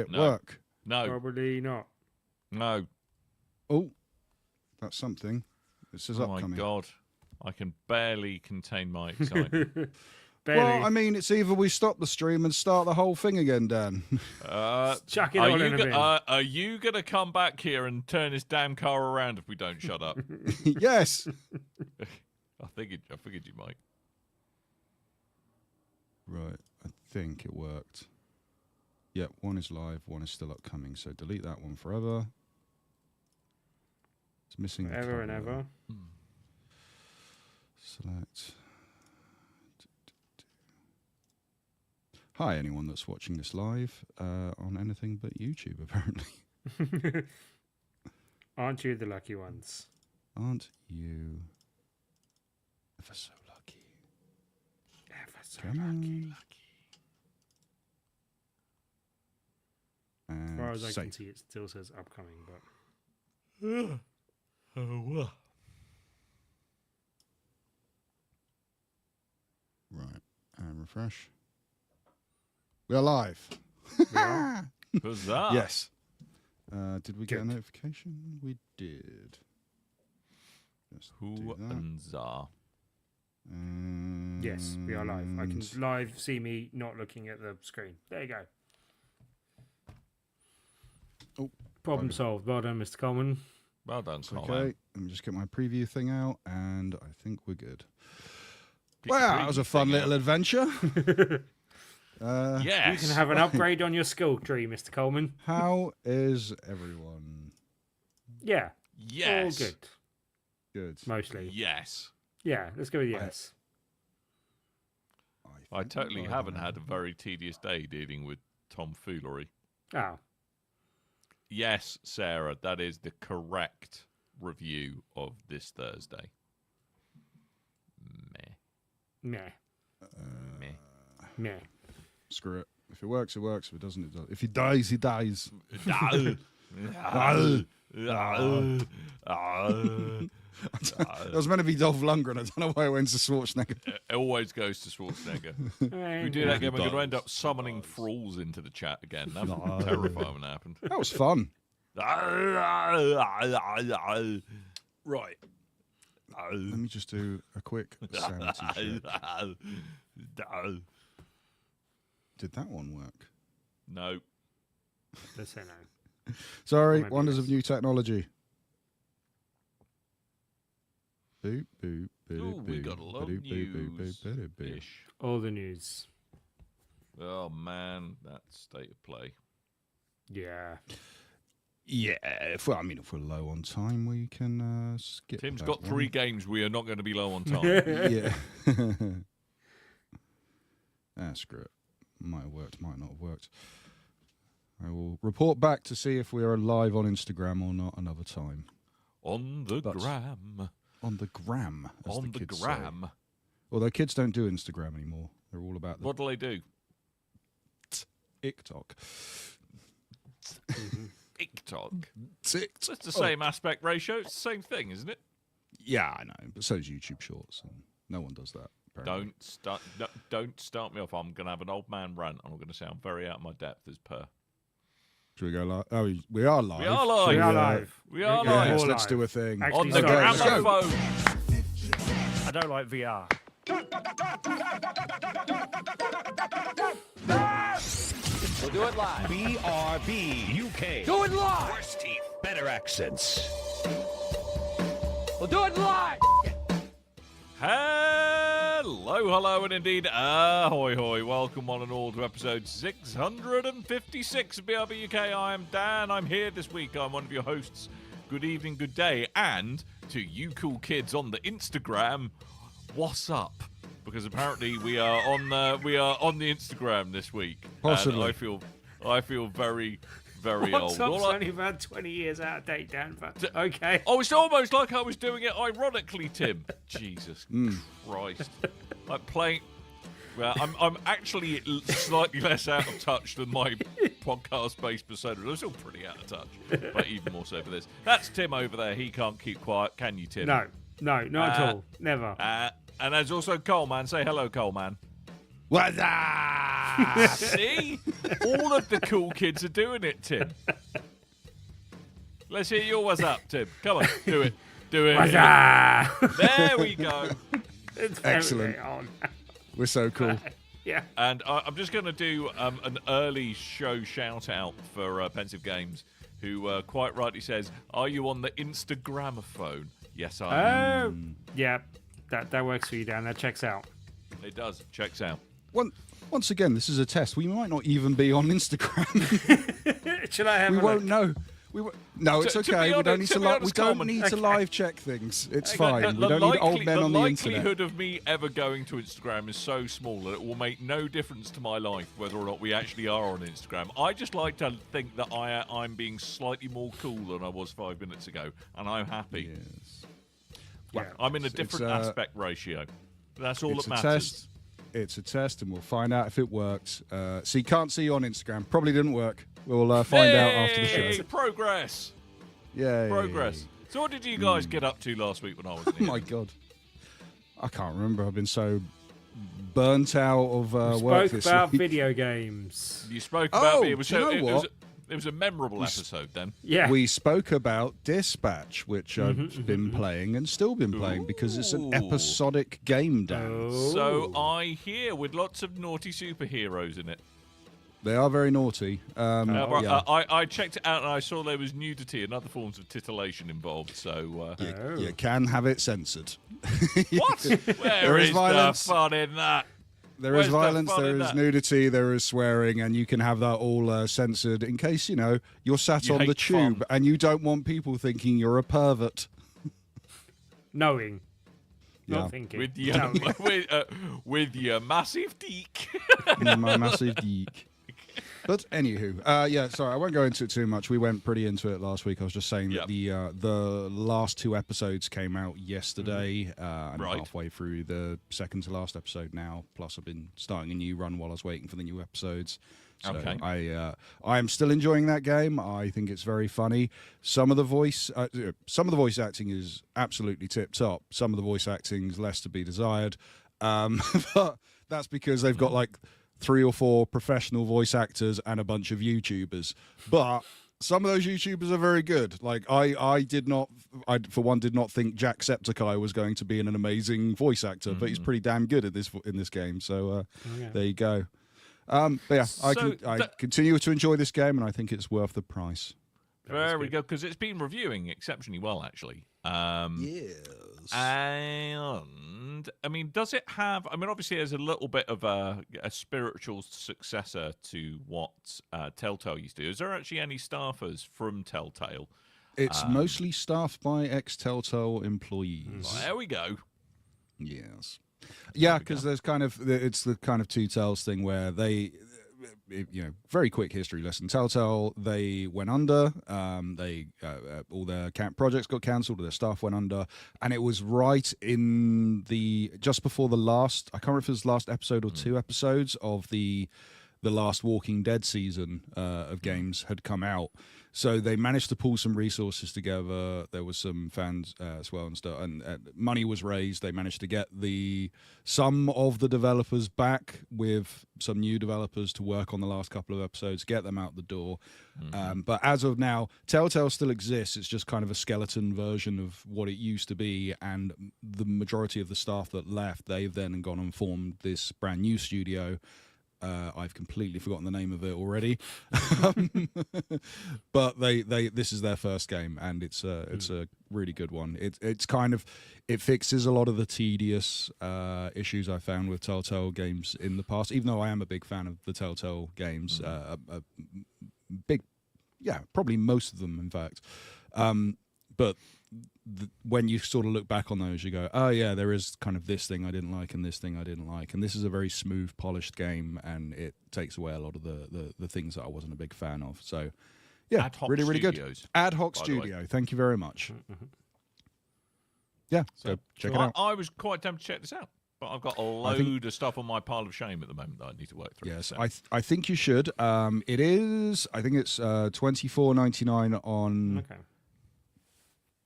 it No. work? No. Probably not. No. Oh, that's something. It says Oh upcoming. my God. I can barely contain my excitement. Barely. Well, I mean, it's either we stop the stream and start the whole thing again, Dan. Chuck it all in a bin. Are you going to come back here and turn this damn car around if we don't shut up? Yes. I figured you might. Right. I think it worked. Yep, one is live, one is still upcoming. So delete that one forever. It's missing the Ever and cover. ever. Select. Hi, anyone that's watching this live on anything but YouTube, apparently. Aren't you the lucky ones? Aren't you ever so lucky? Ever so Come on. As far as I save. can see, it still says upcoming, but Right, and refresh. We are live. we are. Huzzah. Yes. Did we get a Good. notification? We did. Just do that. Huzzah. Yes, we are live. I can And- live see me not looking at the screen. There you go. Oh, Problem bugger. solved. Well done, Mr. Coleman. Well done, Carl. Okay, let me just get my preview thing out, and I think we're good. Get your Wow, that was a preview fun thing little out. adventure. Yes. You can have an upgrade on your skill tree, Mr. Coleman. How is everyone? Yeah, Yes. all good. Good. Mostly. Yes. Yeah, let's go with yes. I think totally I haven't am. had a very tedious day dealing with tomfoolery. Oh, Yes, Sarah, that is the correct review of this Thursday. Meh. meh, Meh. meh. Screw it. If it works, it works. If it doesn't, it does. If he dies, he dies. That was meant to be Dolph Lundgren. I don't know why I went to Schwarzenegger. It always goes to Schwarzenegger. If we do that again, we're going to end up summoning thralls into the chat again. That would be terrifying when it happened. That was fun. Right. Let me just do a quick sanity check. Did that one work? No. Let's say no. Sorry, Maybe wonders yes. of new technology. Boop, boop, boop, Ooh, we boop, got a lot of boop, boop, boop, news. boop, boop. Ish. All the news. Oh, man, that state of play. Yeah. Yeah, if we're low on time, we can skip. Tim's that got one. 3 games. We are not going to be low on time. Yeah. Screw it. Might have worked, might not have worked. I will report back to see if we are live on Instagram or not another time. On the That's- gram. On the gram, as On the the kids gram. say. Although kids don't do Instagram anymore. They're all about the What do they do? TikTok. TikTok. TikTok. It's the same aspect ratio. It's the same thing, isn't it? Yeah, I know. But so is YouTube Shorts. And no one does that. Apparently. Don't start me off. I'm going to have an old man rant. I'm going to sound very out of my depth as per. Should we go live? Oh, we are live. We are live. Should We are uh, live. We are Yeah, live. Yes, all let's live. do a thing. Actually, On the sorry. let's go. gramophone. I don't like VR. We'll do it live. BRB UK. Do it live. Worse teeth, better accents. We'll do it live. Hello, and indeed, ahoy, hoy. Welcome one and all to episode 656 of BRB UK. I am Dan. I'm here this week. I'm one of your hosts. Good evening, good day. And to you cool kids on the Instagram, what's up? Because apparently we are on the Instagram this week. Possibly. And I feel very, very What's old. up's All I- only about 20 years out of date, Dan, but okay. Oh, it's almost like I was doing it ironically, Tim. Jesus Christ! Like playing. Well, I'm actually slightly less out of touch than my podcast-based persona. I'm still pretty out of touch, but even more so for this. That's Tim over there. He can't keep quiet. Can you, Tim? No, not at all. Never. And there's also Coleman. Say hello, Coleman. What's up? See? All of the cool kids are doing it, Tim. Let's hear your what's up, Tim. Come on, do it. Do it. There we go. It's Excellent. very on. We're so cool. Yeah. And I'm just going to do an early show shout-out for Pensive Games, who quite rightly says, are you on the Instagramophone? Yes, I am. Oh, yeah. That works for you, Dan. That checks out. It does. Checks out. Once again, this is a test. We might not even be on Instagram. Should I have We a won't look? know. No, it's To be okay. We honest- don't need to to. be honest, We don't Coleman- need to live check things. It's fine. The We don't need old men on the the internet. likelihood of me ever going to Instagram is so small that it will make no difference to my life whether or not we actually are on Instagram. I just like to think that I'm being slightly more cool than I was 5 minutes ago, and I'm happy. Yes. Yeah. I'm in a It's, different uh, aspect ratio. That's all It's that a matters. test. It's a test, and we'll find out if it works. So you can't see you on Instagram. Probably didn't work. We'll find out after the Hey, show. progress. Yay. Progress. So what did you guys get up to last week when I wasn't Oh here? my god. I can't remember. I've been so burnt out of work Spoke this about week. video games. You spoke about Oh, me. It was do you so. know It was, what? it was a memorable episode then. Yeah. We spoke about Dispatch, which I've been playing and still been playing because it's an Ooh. episodic game, Dan. So I hear with lots of naughty superheroes in it. They are very naughty. But, yeah. I checked it out and I saw there was nudity and other forms of titillation involved. So You can have it censored. what? Where There is is violence. the fun in that? There Where's is the violence, fun there in is that? nudity, there is swearing, and you can have that all censored in case, you're sat You on the hate tube fun. and you don't want people thinking you're a pervert. Knowing. Yeah. Not thinking. With your Knowing. with your massive deek. My massive geek. But anywho, yeah, sorry, I won't go into it too much. We went pretty into it last week. I was just saying Yep. that the last 2 episodes came out yesterday. I'm Right. halfway through the second to last episode now. Plus, I've been starting a new run while I was waiting for the new episodes. So Okay. I am still enjoying that game. I think it's very funny. Some of the voice acting is absolutely tip top. Some of the voice acting is less to be desired. But that's because they've got like 3 or 4 professional voice actors and a bunch of YouTubers. But some of those YouTubers are very good. Like I for one did not think Jacksepticeye was going to be an amazing voice actor, but he's pretty damn good at in this game. So there you go. But yeah, I continue to enjoy this game, and I think it's worth the price. There we go, because it's been reviewing exceptionally well, actually. Yes. And I mean, does it have? I mean, obviously, there's a little bit of a spiritual successor to what Telltale used to do. Is there actually any staffers from Telltale? It's mostly staffed by ex-Telltale employees. Well, there we go. Yes. Yeah, because it's the kind of Two Tales thing where they, very quick history lesson. Telltale, they went under. All their projects got cancelled. Their staff went under, and it was right in just before the last. I can't remember if it was the last episode or 2 episodes of the last Walking Dead season of games had come out. So they managed to pull some resources together. There was some fans as well and stuff, and money was raised. They managed to get some of the developers back with some new developers to work on the last couple of episodes, get them out the door. But as of now, Telltale still exists. It's just kind of a skeleton version of what it used to be, and the majority of the staff that left, they've then gone and formed this brand new studio. I've completely forgotten the name of it already, but this is their first game, and it's a really good one. It fixes a lot of the tedious issues I found with Telltale games in the past. Even though I am a big fan of the Telltale games, probably most of them, in fact. But when you sort of look back on those, you go, oh yeah, there is kind of this thing I didn't like and this thing I didn't like, and this is a very smooth, polished game, and it takes away a lot of the things that I wasn't a big fan of. So yeah, Ad Hoc really, really good. Studios, Ad Hoc by the way. Studio, thank you very much. Yeah, so check it out. I was quite tempted to check this out, but I've got a load of stuff on my pile of shame at the moment that I need to work through. Yes, so. I think you should. It is. I think it's $24.99 on. Okay.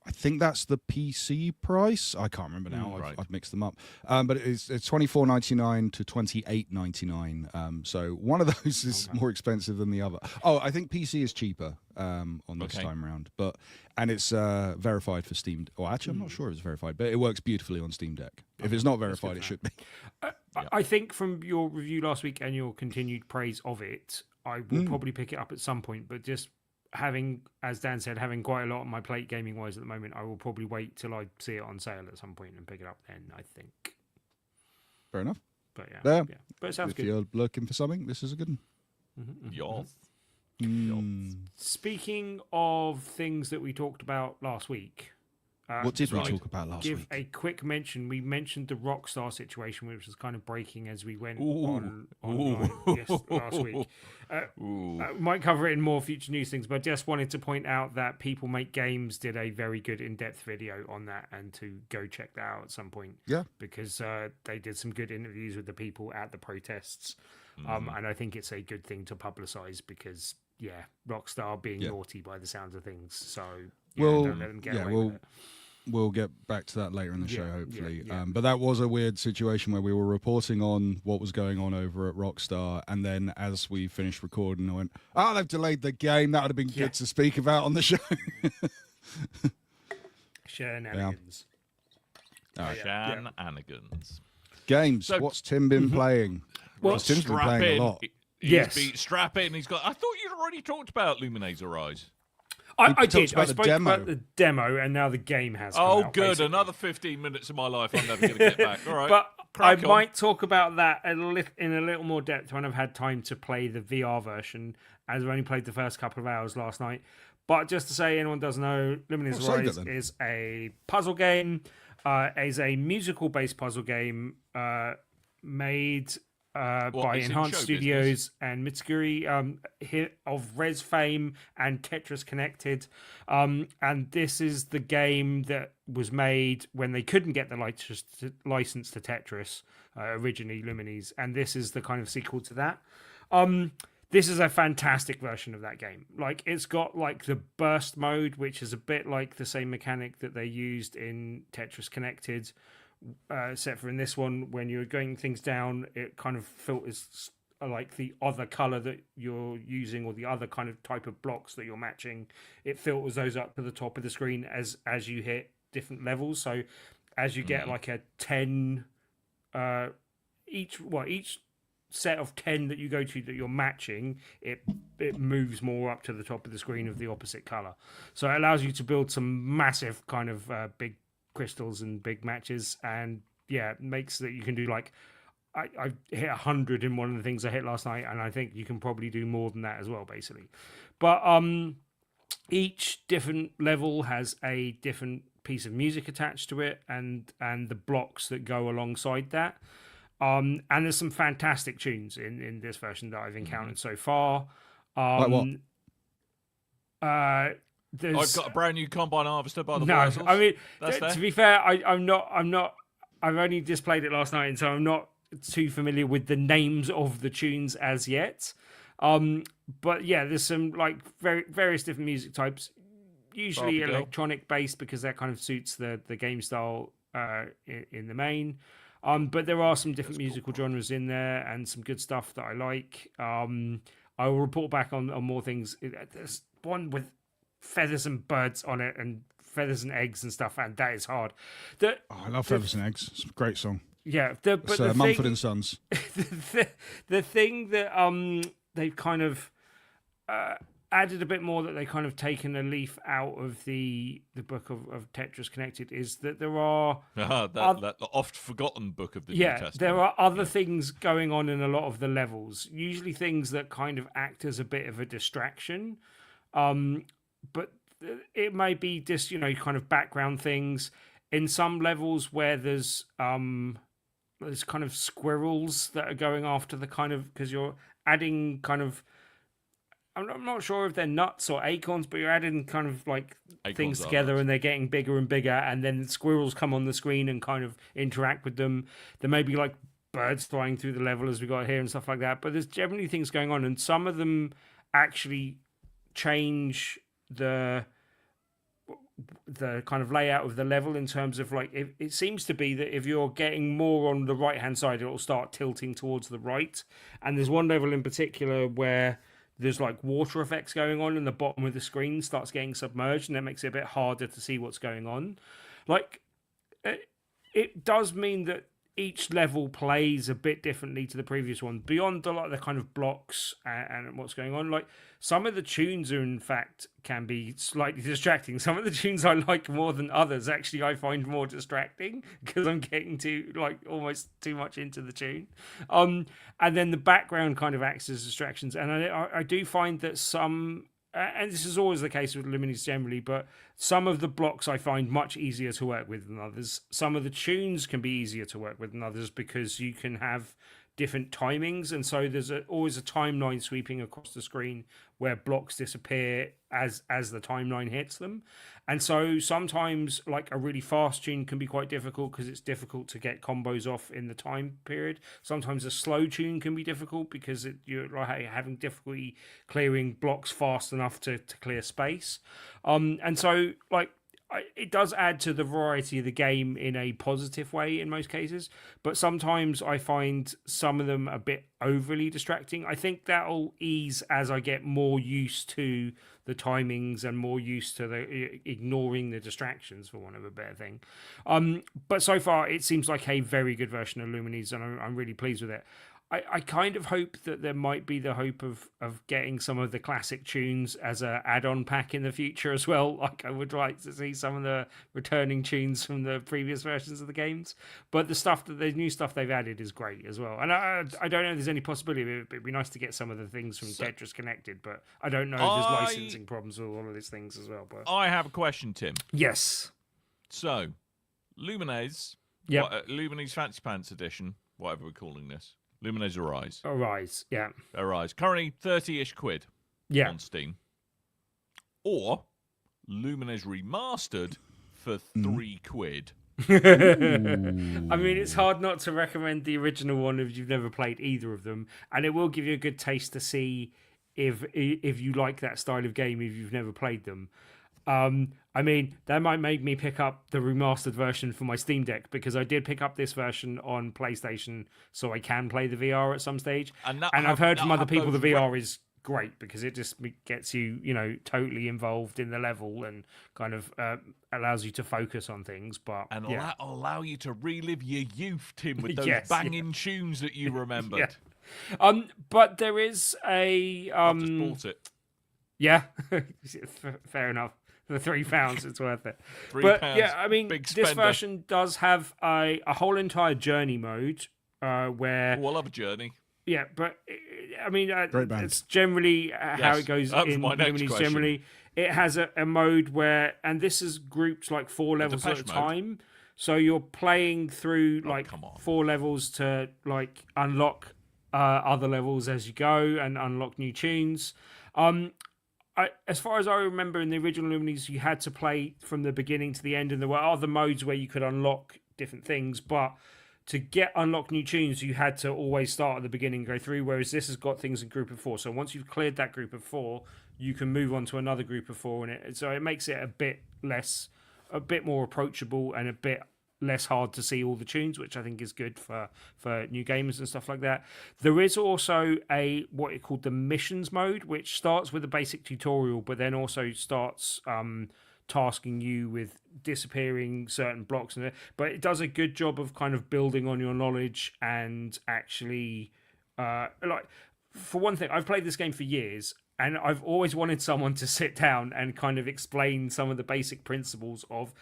I think that's the PC price. I can't remember now. Right. I've mixed them up. But it's $24.99 to $28.99. So one of those is more expensive than the other. Oh, I think PC is cheaper on this time around. And it's verified for Steam. Well, actually, I'm not sure if it's verified, but it works beautifully on Steam Deck. If it's not verified, it should be. I think from your review last week and your continued praise of it, I will probably pick it up at some point. But just having, as Dan said, having quite a lot on my plate gaming wise at the moment, I will probably wait till I see it on sale at some point and pick it up then, I think. Fair enough. But Yeah. But it sounds If good. you're looking for something, this is a good one. Yes. Speaking of things that we talked about last week, What did we I'd talk about last give week? a quick mention. We mentioned the Rockstar situation, which was kind of breaking as we went Ooh. online last week. Might cover it in more future news things, but I just wanted to point out that People Make Games did a very good in-depth video on that, and to go check that out at some point. Yeah. Because they did some good interviews with the people at the protests, and I think it's a good thing to publicise because, Rockstar being naughty by the sounds of things. So don't let them get away with it. We'll get back to that later in the show, hopefully. yeah. But that was a weird situation where we were reporting on what was going on over at Rockstar, and then as we finished recording, I went, they've delayed the game. That would have been good to speak about on the show. Shenanigans. Shenanigans. Games. So- What's Tim been playing? Well, Tim's been Strap playing in. a lot. Strap in. He's got. I thought you'd already talked about Luminator Rise. I talked did. about I the spoke demo. about the demo, and now the game has come Oh, out, good. basically. Another 15 minutes of my life I'm never going to get back. All right. But I crack on. might talk about that in a little more depth when I've had time to play the VR version, as I've only played the first couple of hours last night. But just to say, anyone doesn't know, Luminous save it Rise then. is a puzzle game. Is a musical-based puzzle game made by is in Enhanced show Studios and Mitsuguri of Res fame and Tetris Connected. And this is the game that was made when they couldn't get the license to Tetris, originally Lumines. And this is the kind of sequel to that. This is a fantastic version of that game. Like, it's got like the burst mode, which is a bit like the same mechanic that they used in Tetris Connected. Except for in this one, when you're going things down, it kind of filters like the other color that you're using or the other kind of type of blocks that you're matching. It filters those up to the top of the screen as you hit different levels. So as you get like a 10, each set of 10 that you go to that you're matching, it moves more up to the top of the screen of the opposite color. So it allows you to build some massive kind of big crystals and big matches, and it makes that you can do like I hit 100 in one of the things I hit last night, and I think you can probably do more than that as well, basically. But each different level has a different piece of music attached to it, and the blocks that go alongside that. And there's some fantastic tunes in this version that I've encountered so far. Like what? I've got a brand new combine harvester by the no. Weasels. I mean, That's to there. be fair, I'm not. I've only just played it last night, and so I'm not too familiar with the names of the tunes as yet. But yeah, there's some like various different music types, usually Barbie Girl. electronic based because that kind of suits the game style in the main. But there are some different musical genres in there and some good stuff that I like. I will report back on more things. There's one with feathers and birds on it and feathers and eggs and stuff, and that is hard. I love Feathers and Eggs. It's a great song. Yeah, It's Mumford and Sons. the thing that they've kind of added a bit more, that they kind of taken a leaf out of the book of Tetris Connected, is that there are that oft forgotten book of the New Testament. there are other things going on in a lot of the levels, usually things that kind of act as a bit of a distraction, but it may be just kind of background things in some levels where there's kind of squirrels that are going after the kind of, because you're adding kind of, I'm not sure if they're nuts or acorns, but you're adding kind of like things together and they're getting bigger and bigger, and then squirrels come on the screen and kind of interact with them. There may be like birds flying through the level as we got here and stuff like that, but there's generally things going on, and some of them actually change the kind of layout of the level in terms of like it seems to be that if you're getting more on the right hand side, it'll start tilting towards the right. And there's one level in particular where there's like water effects going on, and the bottom of the screen starts getting submerged, and that makes it a bit harder to see what's going on. Like it does mean that each level plays a bit differently to the previous one, beyond the kind of blocks and what's going on. Like some of the tunes are in fact can be slightly distracting. Some of the tunes I like more than others actually I find more distracting because I'm getting too like almost too much into the tune. And then the background kind of acts as distractions, and I do find that some. And this is always the case with Lumines generally, but some of the blocks I find much easier to work with than others. Some of the tunes can be easier to work with than others because you can have different timings, and so there's always a timeline sweeping across the screen where blocks disappear as the timeline hits them. And so sometimes like a really fast tune can be quite difficult because it's difficult to get combos off in the time period. Sometimes a slow tune can be difficult because you're like having difficulty clearing blocks fast enough to clear space. And so like it does add to the variety of the game in a positive way in most cases, but sometimes I find some of them a bit overly distracting. I think that'll ease as I get more used to the timings and more used to the ignoring the distractions, for want of a better thing. But so far, it seems like a very good version of Lumines, and I'm really pleased with it. I kind of hope that there might be the hope of getting some of the classic tunes as a add-on pack in the future as well. Like I would like to see some of the returning tunes from the previous versions of the games. But the new stuff they've added is great as well. And I don't know if there's any possibility of it. It'd be nice to get some of the things from Tetris Connected, but I don't know if there's licensing problems with all of these things as well. But I have a question, Tim. Yes. So, Lumines, Lumines Fancy Pants Edition, whatever we're calling this. Lumines Arise. Arise, yeah. Arise. Currently 30-ish quid on Steam. Or Lumines Remastered for 3 quid. I mean, it's hard not to recommend the original one if you've never played either of them, and it will give you a good taste to see if you like that style of game if you've never played them. I mean, that might make me pick up the remastered version for my Steam Deck, because I did pick up this version on PlayStation so I can play the VR at some stage. And I've heard from other people the VR is great because it just gets you, totally involved in the level and kind of allows you to focus on things. But allow you to relive your youth, Tim, with those banging tunes that you remembered. But there is a... I've just bought it. Yeah, fair enough. For £3, it's worth it. £3, yeah, I mean, big this spender. version does have a whole entire journey mode where... Oh, I love a journey. Yeah, but I mean, Great band. it's generally how it goes in Lumines. Generally, it has a mode where, and this is grouped like 4 levels at a time. So you're playing through like 4 levels to like unlock other levels as you go and unlock new tunes. As far as I remember, in the original Lumines, you had to play from the beginning to the end, and there were other modes where you could unlock different things, but to unlock new tunes, you had to always start at the beginning and go through, whereas this has got things in group of 4. So once you've cleared that group of 4, you can move on to another group of 4, so it makes it a bit more approachable and a bit less hard to see all the tunes, which I think is good for new gamers and stuff like that. There is also what it called the missions mode, which starts with a basic tutorial, but then also starts tasking you with disappearing certain blocks, but it does a good job of kind of building on your knowledge and actually like, for one thing, I've played this game for years, and I've always wanted someone to sit down and kind of explain some of the basic principles of,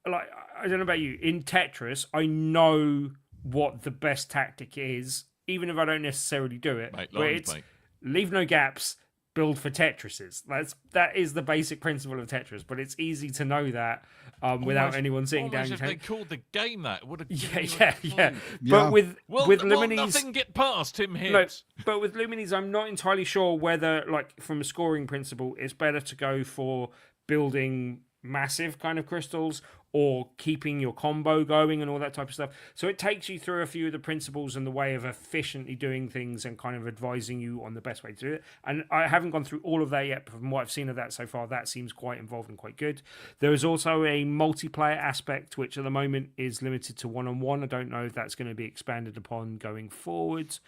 like, I don't know about you, in Tetris, I know what the best tactic is, even if I don't necessarily do it. Mate. Leave no gaps, build for Tetrises. That is the basic principle of Tetris, but it's easy to know that without anyone sitting down. If they called the game that, it would have given yeah. But with Lumines, nothing get past Tim Hibbs. But with Lumines, I'm not entirely sure whether, like, from a scoring principle, it's better to go for building massive kind of crystals or keeping your combo going and all that type of stuff. So it takes you through a few of the principles and the way of efficiently doing things and kind of advising you on the best way to do it. And I haven't gone through all of that yet, but from what I've seen of that so far, that seems quite involved and quite good. There is also a multiplayer aspect, which at the moment is limited to one-on-one. I don't know if that's going to be expanded upon going forwards.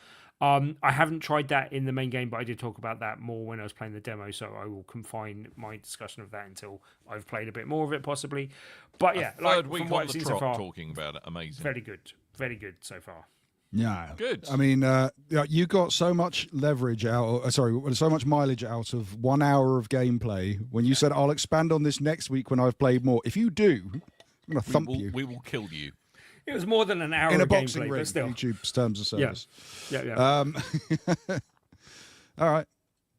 I haven't tried that in the main game, but I did talk about that more when I was playing the demo, so I will confine my discussion of that until I've played a bit more of it, possibly. But yeah, third from week what on I've the seen trot so far, talking about it. Amazing. very good so far. Yeah, Good. I mean, you got so much leverage out. So much mileage out of 1 hour of gameplay. When you said I'll expand on this next week when I've played more. If you do, I'm gonna thump you We will kill you. It was more than an hour in a of boxing gameplay, ring. but still. YouTube's terms of service. Yeah. All right.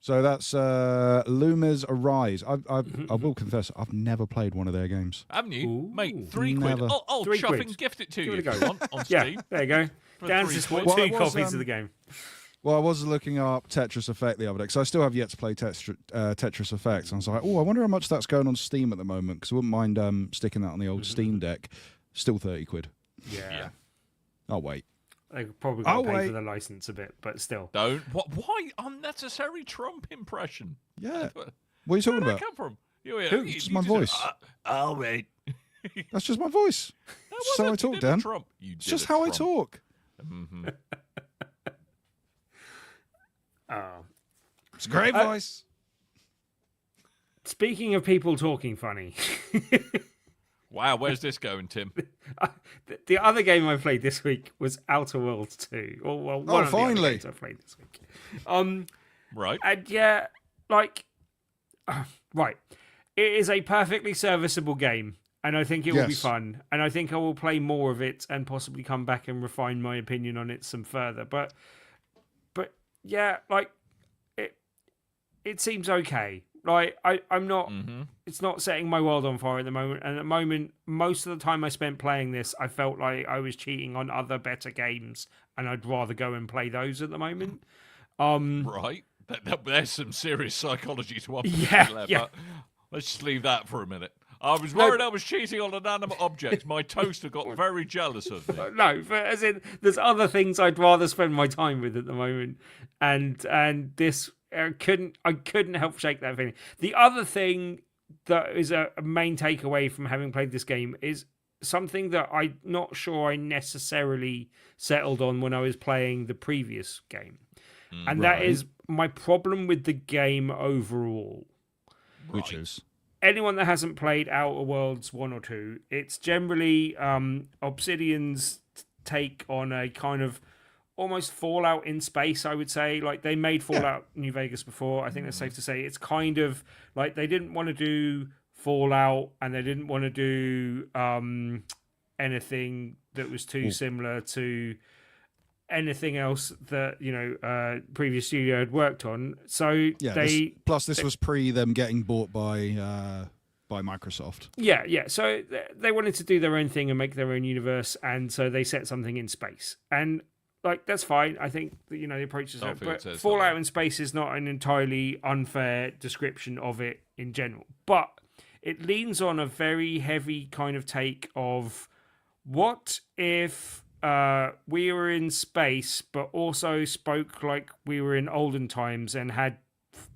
So that's Lumi's Arise. I will confess, I've never played one of their games. Haven't you? Ooh. Mate, £3. Never. I'll £3. chuff and gift it to Give you it a if go. you want on Yeah, Steam. there you go. For Dan's £3. just bought Well, 2 it was, copies of the game. Well, I was looking up Tetris Effect the other day, because I still have yet to play Tetris Effect. And I was like, I wonder how much that's going on Steam at the moment, because I wouldn't mind sticking that on the old Steam Deck. Still 30 quid. Yeah. I'll wait. They probably got I'll to pay wait. for the license a bit, but still. Don't. Why unnecessary Trump impression? Yeah. What are you Where talking did that about? come from? It's just my voice. I'll wait. That's just my voice. It's just how I talk, Dan. Trump. It's just how I talk. Mm-hmm. It's a great voice. Speaking of people talking funny, Wow, where's this going, Tim? the other game I played this week was Outer Worlds 2. Or, well, one of the finally. other games I played this week. Right. And yeah, right. It is a perfectly serviceable game, and I think it will be Yes. fun. And I think I will play more of it and possibly come back and refine my opinion on it some further. But yeah, it seems okay. I'm not. It's not setting my world on fire at the moment. And at the moment, most of the time I spent playing this, I felt like I was cheating on other better games, and I'd rather go and play those at the moment. Right. There's some serious psychology to unpack Yeah, there, yeah. but let's just leave that for a minute. I was worried I was cheating on inanimate objects. My toaster got very jealous of me. No, but as in, there's other things I'd rather spend my time with at the moment, and this I couldn't help shake that feeling. The other thing that is a main takeaway from having played this game is something that I'm not sure I necessarily settled on when I was playing the previous game, and that is my problem with the game overall. Which is? Anyone that hasn't played Outer Worlds 1 or 2, it's generally Obsidian's take on a kind of almost Fallout in space, I would say. Like, they made Fallout New Vegas before. I think that's safe to say. It's kind of like they didn't want to do Fallout, and they didn't want to do anything that was too similar to anything else that previous studio had worked on. So plus this was pre them getting bought by Microsoft. Yeah. So they wanted to do their own thing and make their own universe, and so they set something in space. And that's fine. I think the approach is right. But Fallout in space is not an entirely unfair description of it in general. But it leans on a very heavy kind of take of what if we were in space, but also spoke like we were in olden times and had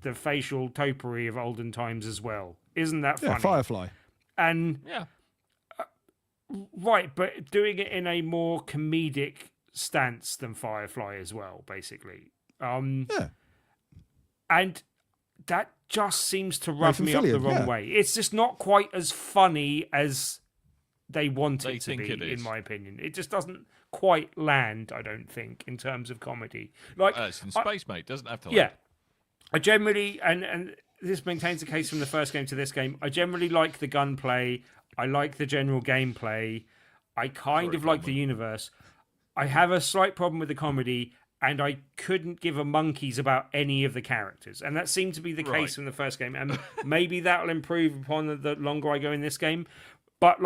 the facial topiary of olden times as well. Isn't that funny? Yeah, Firefly. And Yeah. Right, but doing it in a more comedic stance than Firefly as well, basically. Yeah. And that just seems to rub Nathan me up the Fillion, wrong yeah. way. It's just not quite as funny as they want They it to think be, it is. in my opinion. It just doesn't quite land, I don't think, in terms of comedy. Like, It's in space, mate. Doesn't have to. yeah. I generally, and this maintains the case from the first game to this game, I generally like the gunplay. I like the general gameplay. I kind of like the universe. I have a slight problem with the comedy, and I couldn't give a monkeys about any of the characters. And that seemed to be the case from the first game. And maybe that will improve upon the longer I go in this game. But,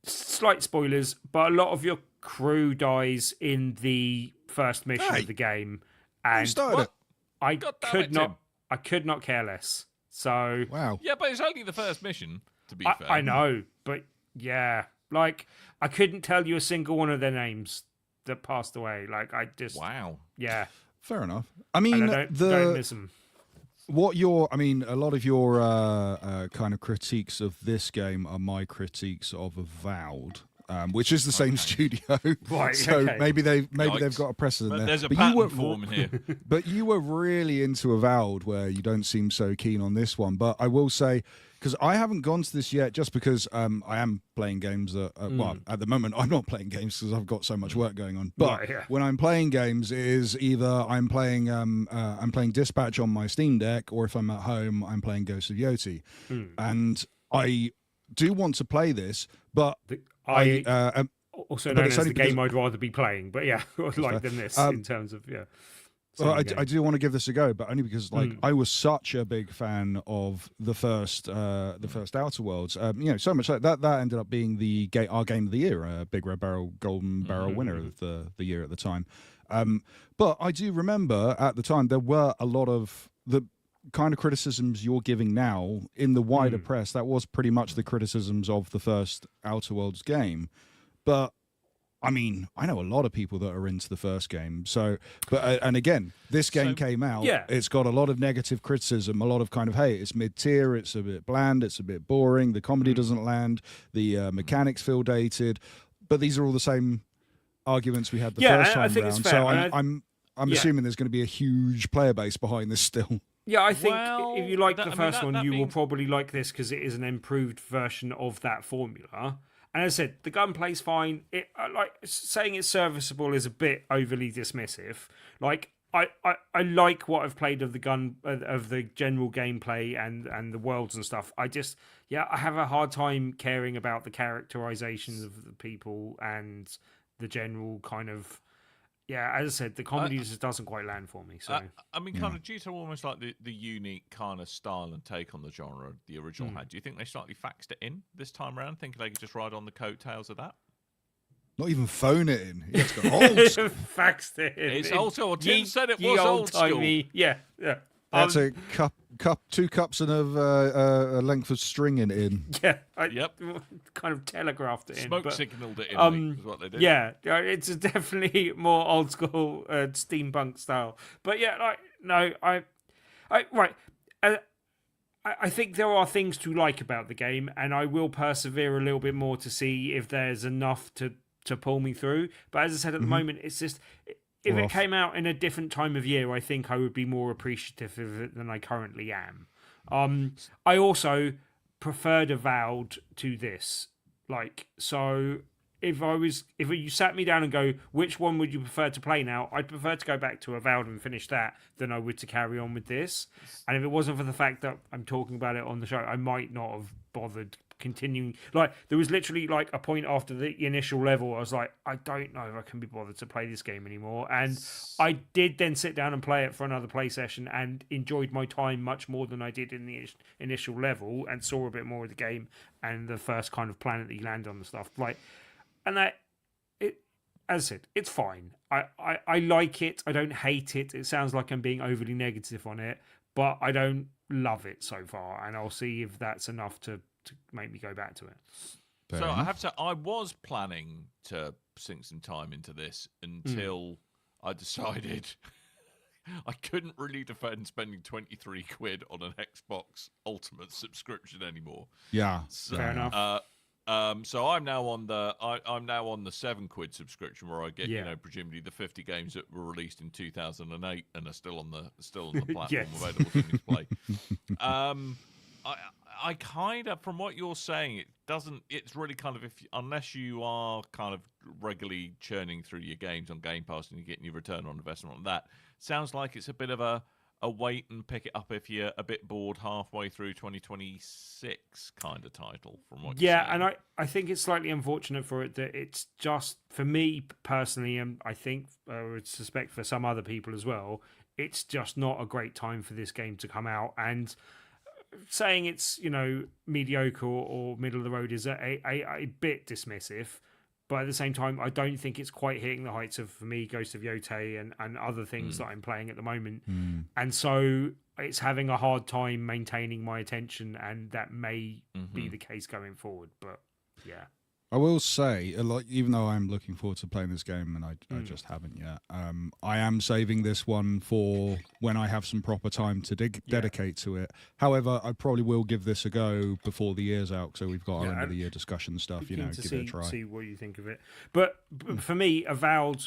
slight spoilers, but a lot of your crew dies in the first mission of the game. And started it. I God damn could it, not Tim. I could not care less. So Wow. Yeah, but it's only the first mission. To be fair, I know, but yeah, like I couldn't tell you a single one of their names that passed away. Like I just, Wow. yeah, Fair enough. I and mean, I don't miss them. a lot of your kind of critiques of this game are my critiques of Avowed, which is the same studio. Right, So okay. maybe they've Yikes. got a precedent But there. there's a But pattern forming here. But you were really into Avowed, where you don't seem so keen on this one. But I will say, because I haven't gone to this yet, just because I am playing games that, well, at the moment I'm not playing games because I've got so much work going on. But Right, yeah. when I'm playing games, it is either I'm playing Dispatch on my Steam Deck, or if I'm at home, I'm playing Ghost of Yoti. And I do want to play this, but Also but known it's as only the game because- I'd rather be playing, but yeah, like than this in terms of well, same game. I do want to give this a go, but only because I was such a big fan of the first Outer Worlds. So much like that ended up being our game of the year, Big Red Barrel Golden Barrel winner of the year at the time. But I do remember at the time there were a lot of the kind of criticisms you're giving now in the wider press. That was pretty much the criticisms of the first Outer Worlds game. But I mean, I know a lot of people that are into the first game. So, but and again, this game came out. yeah. It's got a lot of negative criticism. A lot of kind of, hey, it's mid-tier. It's a bit bland. It's a bit boring. The comedy doesn't land. The mechanics feel dated. But these are all the same arguments we had the Yeah, first I time think it's round. fair, So and I'm assuming there's going to be a huge player base behind this still. Yeah, I think Well, if you like that- the I mean, first that- one, that you will being- probably like this because it is an improved version of that formula. And as I said, the gunplay's fine. Like saying it's serviceable is a bit overly dismissive. Like I like what I've played of the general gameplay and the worlds and stuff. I have a hard time caring about the characterizations of the people and the general kind of. Yeah, as I said, the comedy just doesn't quite land for me. So I mean, kind of due to almost like the unique kind of style and take on the genre the original had, do you think they slightly faxed it in this time around, thinking they could just ride on the coattails of that? Not even phone it in. You have to go old school. faxed it. It's old school. Tim said it was old school. old-timey. Yeah. That's a cup, 2 cups and a length of string in it in. Yeah, Yep. kind of telegraphed it in. Smoke but, signaled it in, is what they did. Yeah, it's definitely more old school steampunk style. But yeah, I think there are things to like about the game, and I will persevere a little bit more to see if there's enough to pull me through. But as I said, at the moment, it's just if it came out in a different time of year, I think I would be more appreciative of it than I currently am. I also preferred Avowed to this. Like, so if you sat me down and go, which one would you prefer to play now? I'd prefer to go back to Avowed and finish that than I would to carry on with this. And if it wasn't for the fact that I'm talking about it on the show, I might not have bothered continuing. Like, there was literally like a point after the initial level I was like, I don't know if I can be bothered to play this game anymore. And I did then sit down and play it for another play session and enjoyed my time much more than I did in the initial level, and saw a bit more of the game and the first kind of planet that you land on and stuff. Like, and that it, as I said, it's fine. I like it. I don't hate it. It sounds like I'm being overly negative on it, but I don't love it so far, and I'll see if that's enough to make me go back to it. Fair So enough. I have to. I was planning to sink some time into this until I decided I couldn't really defend spending 23 quid on an Xbox Ultimate subscription anymore. Yeah. So, Fair enough. So I'm now on the I'm now on the 7 quid subscription, where I get presumably the 50 games that were released in 2008 and are still on the platform Yes. available for me to play. I kind of, from what you're saying, it doesn't. It's really kind of unless you are kind of regularly churning through your games on Game Pass and you're getting your return on investment on that. Sounds like it's a bit of a wait and pick it up if you're a bit bored halfway through 2026 kind of title. From what you're saying. And I think it's slightly unfortunate for it that it's just, for me personally, and I think I would suspect for some other people as well, it's just not a great time for this game to come out. And saying it's mediocre or middle of the road is a bit dismissive, but at the same time, I don't think it's quite hitting the heights of, for me, Ghost of Yotei and other things that I'm playing at the moment. And so it's having a hard time maintaining my attention, and that may be the case going forward. But yeah. I will say, like, even though I'm looking forward to playing this game, and I just haven't yet, I am saving this one for when I have some proper time to dedicate to it. However, I probably will give this a go before the year's out, so we've got our end of the year discussion stuff. You know, give it a try. See what you think of it. But for me, Avowed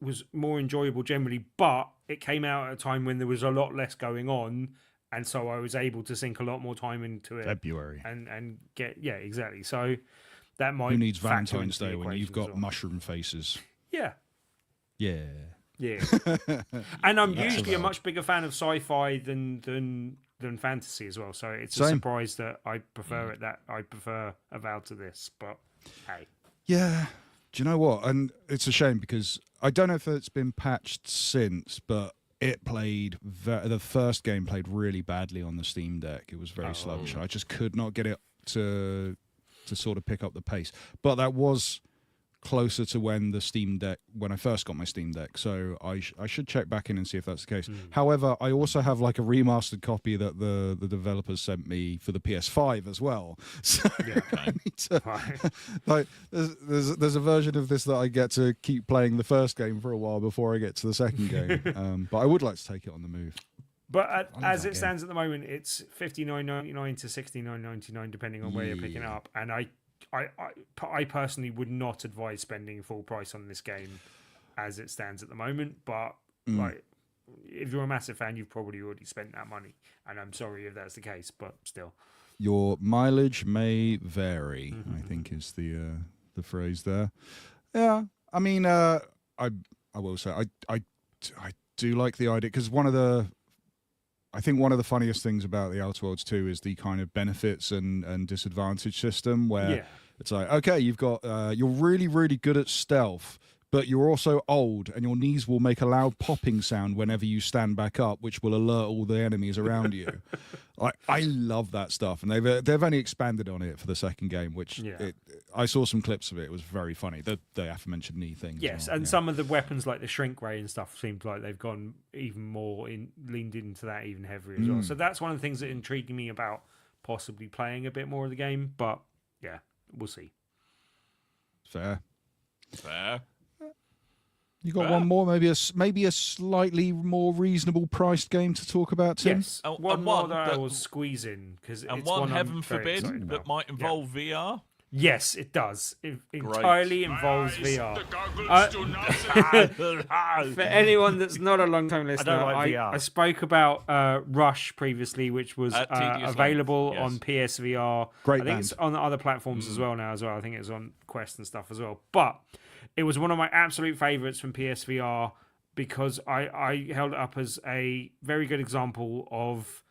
was more enjoyable generally, but it came out at a time when there was a lot less going on, and so I was able to sink a lot more time into it. February and get exactly. So. That might Who needs factor Valentine's into the Day when you've equation got mushroom faces? Yeah. Yeah. And I'm usually a much bigger fan of sci-fi than fantasy as well. So it's a surprise that I prefer it. That I prefer Avowed to this. But hey. Yeah. Do you know what? And it's a shame because I don't know if it's been patched since, but it played the first game played really badly on the Steam Deck. It was very sluggish. I just could not get it to sort of pick up the pace. But that was closer to when I first got my Steam Deck. So I should check back in and see if that's the case. However, I also have like a remastered copy that the developers sent me for the PS5 as well. So I need to, like, there's a version of this that I get to keep playing the first game for a while before I get to the second game. But I would like to take it on the move. But as it stands at the moment, it's $59.99 to $69.99, depending on where you're picking it up. And I personally would not advise spending full price on this game as it stands at the moment. But like, if you're a massive fan, you've probably already spent that money. And I'm sorry if that's the case, but still. Your mileage may vary, I think is the phrase there. Yeah, I mean, I will say I do like the idea because I think one of the funniest things about the Outer Worlds 2 is the kind of benefits and disadvantage system where it's like, okay, you've got you're really, really good at stealth, but you're also old and your knees will make a loud popping sound whenever you stand back up, which will alert all the enemies around you. I love that stuff, and they've only expanded on it for the second game, which I saw some clips of it. It was very funny. The aforementioned knee thing. Yes, well. and some of the weapons like the shrink ray and stuff seemed like they've gone even more leaned into that even heavier as well. So that's one of the things that intrigued me about possibly playing a bit more of the game. But yeah, we'll see. Fair. You got Fair. one more, maybe a slightly more reasonable priced game to talk about, Tim? Yes, Oh, one and more one that I that- will squeeze in because And it's one, I'm heaven very excited forbid, that about. might involve VR. Yes, it does. It entirely involves VR. For anyone that's not a long-time listener, like VR. I spoke about Rush previously, which was At Tedious Length, available yes. on PSVR. Great I think band. it's on other platforms as well now as well. I think it's on Quest and stuff as well. But it was one of my absolute favorites from PSVR because I held it up as a very good example of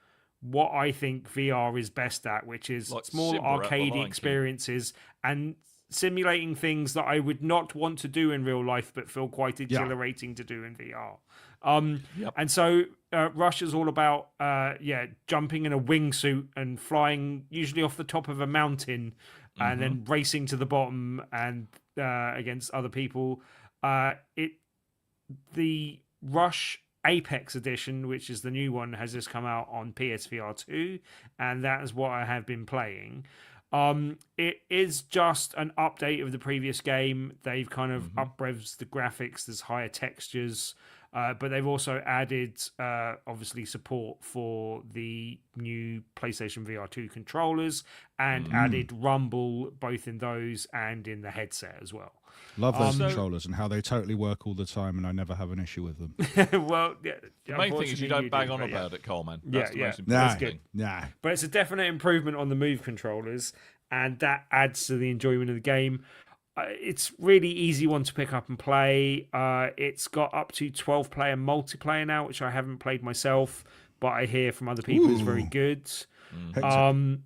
what I think VR is best at, which is Like small Simba at the arcade Lion King. experiences and simulating things that I would not want to do in real life but feel quite exhilarating to do in VR. And so Rush is all about jumping in a wingsuit and flying usually off the top of a mountain and then racing to the bottom and against other people. The Rush Apex Edition, which is the new one, has just come out on PSVR 2, and that is what I have been playing. It is just an update of the previous game. They've kind of up-revs the graphics, there's higher textures, but they've also added, obviously, support for the new PlayStation VR 2 controllers and added Rumble both in those and in the headset as well. Love those controllers and how they totally work all the time, and I never have an issue with them. Well, yeah, The main thing is you don't bang on but about it, Coleman. Yeah, That's the yeah. most That's important good. thing. Nah. But it's a definite improvement on the Move controllers, and that adds to the enjoyment of the game. It's really easy one to pick up and play. It's got up to 12-player multiplayer now, which I haven't played myself, but I hear from other people is very good. And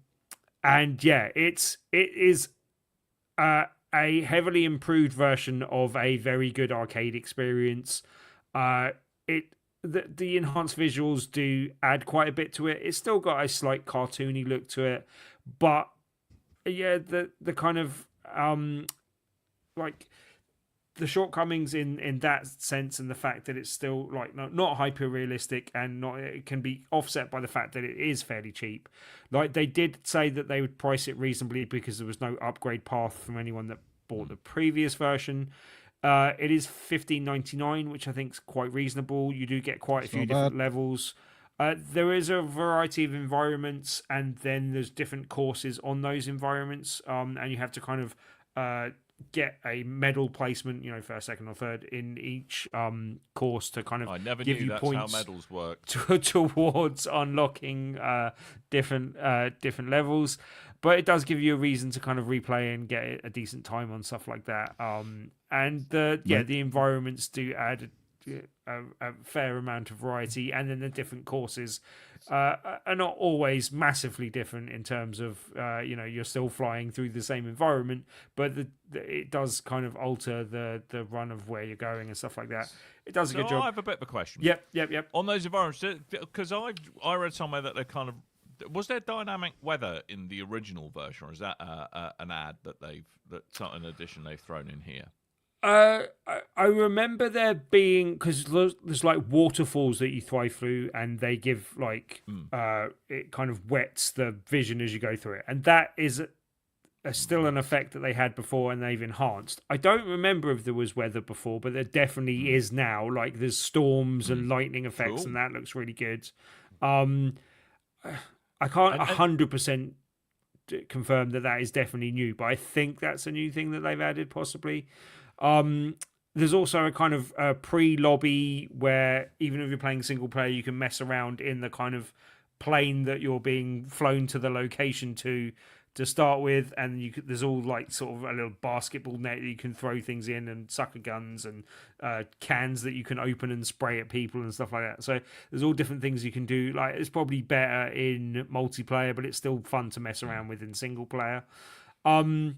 yeah, it is a heavily improved version of a very good arcade experience. The enhanced visuals do add quite a bit to it. It's still got a slight cartoony look to it, but yeah, the kind of like the shortcomings in that sense, and the fact that it's still like not hyper realistic, and not, it can be offset by the fact that it is fairly cheap. Like they did say that they would price it reasonably because there was no upgrade path from anyone that bought the previous version. It is $15.99, which I think is quite reasonable. You do get quite a few different levels. There is a variety of environments, and then there's different courses on those environments, and you have to kind of get a medal placement, first, second, or third in each course to kind of I never give knew you that's points how medals work. towards unlocking different levels. But it does give you a reason to kind of replay and get a decent time on stuff like that. And the environments do add a fair amount of variety, and then the different courses are not always massively different in terms of you're still flying through the same environment, but it does kind of alter the run of where you're going and stuff like that. It does a good job. I have a bit of a question. Yep. On those environments, because I read somewhere that they kind of, was there dynamic weather in the original version, or is that an ad that's not an addition they've thrown in here? I remember there being, because there's like waterfalls that you fly through, and they give like it kind of wets the vision as you go through it, and that is still an effect that they had before, and they've enhanced. I don't remember if there was weather before, but there definitely is now. Like there's storms and lightning effects, Cool. and that looks really good. I can't 100% confirm that is definitely new, but I think that's a new thing that they've added, possibly. There's also a kind of pre-lobby where even if you're playing single player, you can mess around in the kind of plane that you're being flown to the location to start with, and there's all like sort of a little basketball net that you can throw things in, and sucker guns and cans that you can open and spray at people and stuff like that. So there's all different things you can do. Like it's probably better in multiplayer, but it's still fun to mess around with in single player. I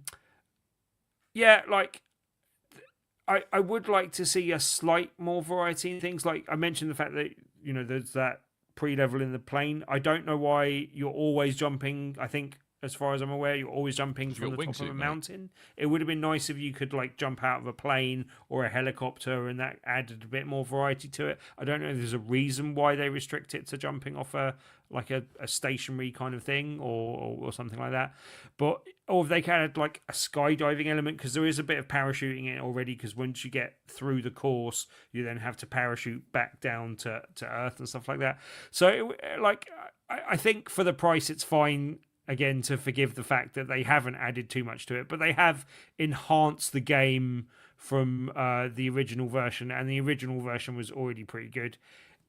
would like to see a slight more variety in things. Like I mentioned the fact that there's that pre-level in the plane. I don't know why you're always jumping. I think, as far as I'm aware, you're always jumping from the top of a mountain. It would have been nice if you could like jump out of a plane or a helicopter, and that added a bit more variety to it. I don't know if there's a reason why they restrict it to jumping off a stationary kind of thing or something like that. But or if they can add like a skydiving element, because there is a bit of parachuting in it already, because once you get through the course, you then have to parachute back down to Earth and stuff like that. So I think for the price, it's fine. Again, to forgive the fact that they haven't added too much to it, but they have enhanced the game from the original version, and the original version was already pretty good.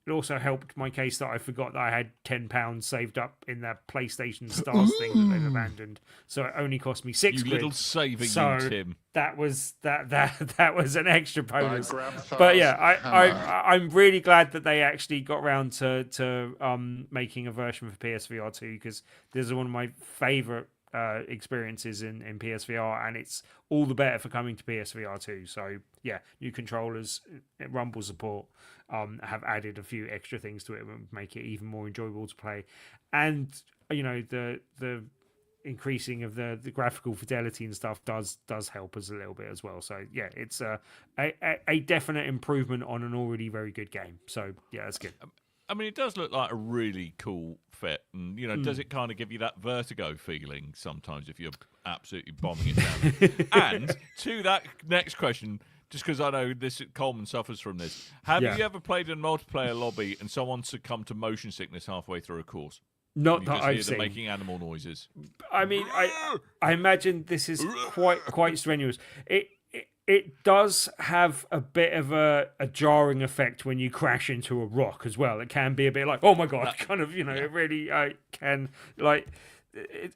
It also helped my case that I forgot that I had £10 saved up in that PlayStation Stars thing that they've abandoned, so it only cost me £6. You little saving, so you, Tim. That was that was an extra bonus. But yeah, I'm really glad that they actually got around to making a version for PSVR 2, because this is one of my favourite experiences in PSVR, and it's all the better for coming to PSVR 2. So yeah, new controllers, Rumble support, have added a few extra things to it and make it even more enjoyable to play, and the increasing of the graphical fidelity and stuff does help us a little bit as well. So yeah, it's a definite improvement on an already very good game. So yeah, that's good. I mean, it does look like a really cool fit, and does it kind of give you that vertigo feeling sometimes if you're absolutely bombing it down? And to that next question, just because I know Coleman suffers from this, have you ever played in a multiplayer lobby and someone succumbed to motion sickness halfway through a course? Not you that just I've hear them seen. making animal noises. I mean, I imagine this is quite strenuous. It does have a bit of a jarring effect when you crash into a rock as well. It can be a bit like, oh my god, kind of, it really can, like,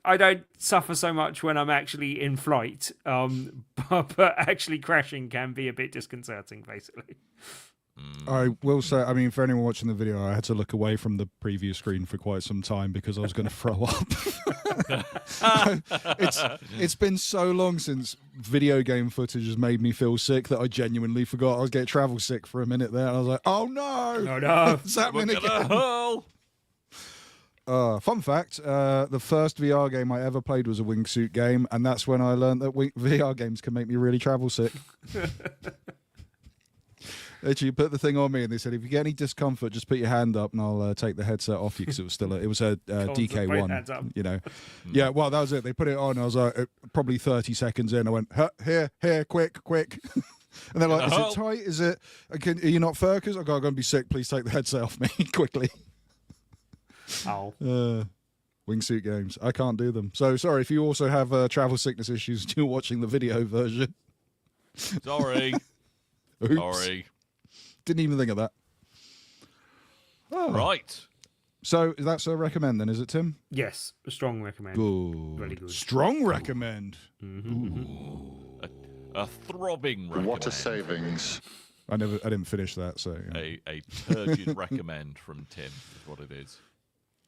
I don't suffer so much when I'm actually in flight, but actually crashing can be a bit disconcerting, basically. I will say, I mean, for anyone watching the video, I had to look away from the preview screen for quite some time because I was going to throw up. It's been so long since video game footage has made me feel sick that I genuinely forgot I was getting travel sick for a minute there. And I was like, oh no! Oh no! It's happening again. Fun fact, the first VR game I ever played was a wingsuit game, and that's when I learned that VR games can make me really travel sick. Literally, you put the thing on me, and they said, if you get any discomfort, just put your hand up, and I'll take the headset off you, because it was still it was a DK1, you know. Yeah, well, that was it. They put it on. I was like, probably 30 seconds in, I went, here, quick. And they're like, is it tight? Is it? Are you not focused? I'm going to be sick. Please take the headset off me quickly. Oh. Wingsuit games. I can't do them. So sorry if you also have travel sickness issues. You're watching the video version. Sorry. Oops. Sorry. Didn't even think of that. Oh. Right. So that's a recommend then, is it, Tim? Yes, a strong recommend. Good. Very good. Strong recommend. A throbbing recommend. What a savings. I didn't finish that. So A turgid recommend from Tim is what it is.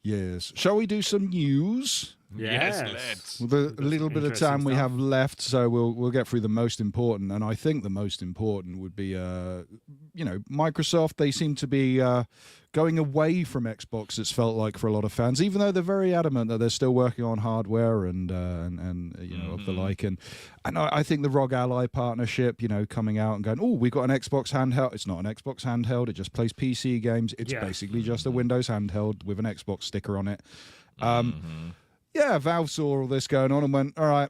yes. Shall we do some news? Yes, let's. With a little bit of time we have left, so we'll get through the most important, and I think the most important would be, Microsoft. They seem to be going away from Xbox. It's felt like for a lot of fans, even though they're very adamant that they're still working on hardware and of the like, and I think the ROG Ally partnership, coming out and going, oh, we got an Xbox handheld. It's not an Xbox handheld. It just plays PC games. It's basically just a Windows handheld with an Xbox sticker on it. Yeah, Valve saw all this going on and went, all right,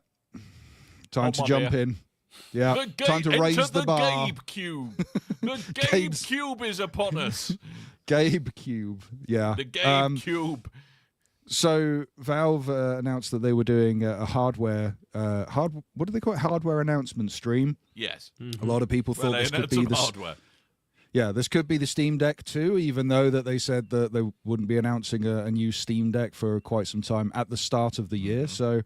time to jump in. Yeah, time to raise the bar. Gabe Cube. The Gabe Cube is upon us. Gabe Cube, yeah. The Gabe Cube. So Valve announced that they were doing a hardware, what do they call it? Hardware announcement stream. Yes. A lot of people thought this could be the hardware. Yeah, this could be the Steam Deck too, even though that they said that they wouldn't be announcing a new Steam Deck for quite some time at the start of the year. So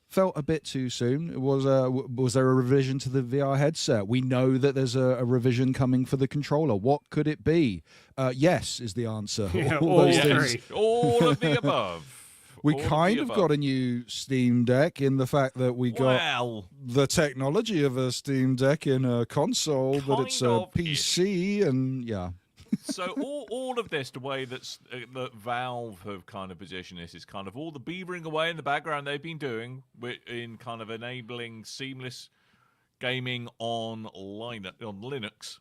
felt a bit too soon. Was there a revision to the VR headset? We know that there's a revision coming for the controller. What could it be? Yes, is the answer. All those things. All of the above. We kind of got a new Steam Deck in the fact that we got the technology of a Steam Deck in a console, but it's a PC, and yeah. So all of this, the way that Valve have kind of positioned this, is kind of all the beavering away in the background they've been doing in kind of enabling seamless gaming on Linux, or Linux,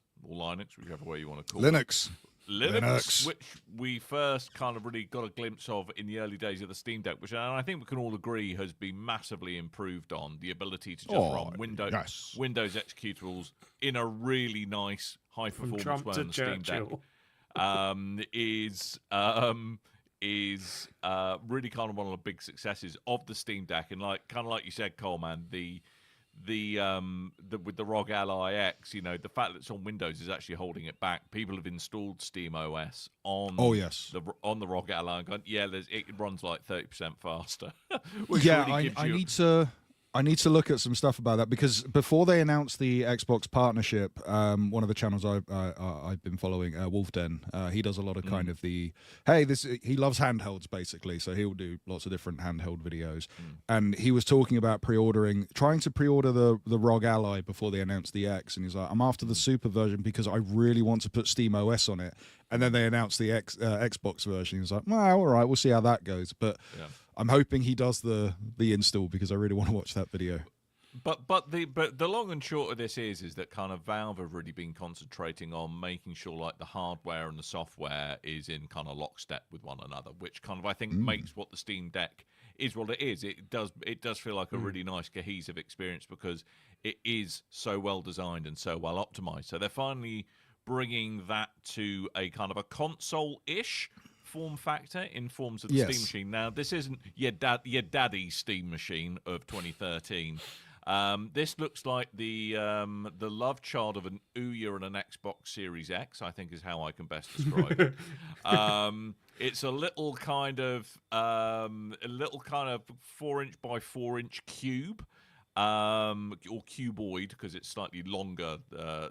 whichever way you want to call it. Linux, which we first kind of really got a glimpse of in the early days of the Steam Deck, which I think we can all agree has been massively improved on. The ability to just run Windows executables in a really nice high-performance way on the Steam Deck is really kind of one of the big successes of the Steam Deck. And like you said, Coleman, with the ROG Ally X, the fact that it's on Windows is actually holding it back. People have installed Steam OS on the ROG Ally and gone, it runs like 30% faster. I need to look at some stuff about that, because before they announced the Xbox partnership, one of the channels I've been following, Wolfden, he does a lot of kind of he loves handhelds basically, so he'll do lots of different handheld videos, and he was talking about trying to pre-order the ROG Ally before they announced the X, and he's like, I'm after the super version because I really want to put Steam OS on it, and then they announced the Xbox version. He was like, well, all right, we'll see how that goes, but. Yeah. I'm hoping he does the install, because I really want to watch that video. But the long and short of this is that kind of Valve have really been concentrating on making sure like the hardware and the software is in kind of lockstep with one another, which kind of I think makes what the Steam Deck is what it is. It does feel like a really nice cohesive experience, because it is so well designed and so well optimized. So they're finally bringing that to a kind of a console-ish form factor in forms of the Steam machine. Now, this isn't your daddy's Steam machine of 2013. This looks like the love child of an Ouya and an Xbox Series X, I think is how I can best describe it. It's a little kind of 4-inch by 4-inch cube, or cuboid, because it's slightly longer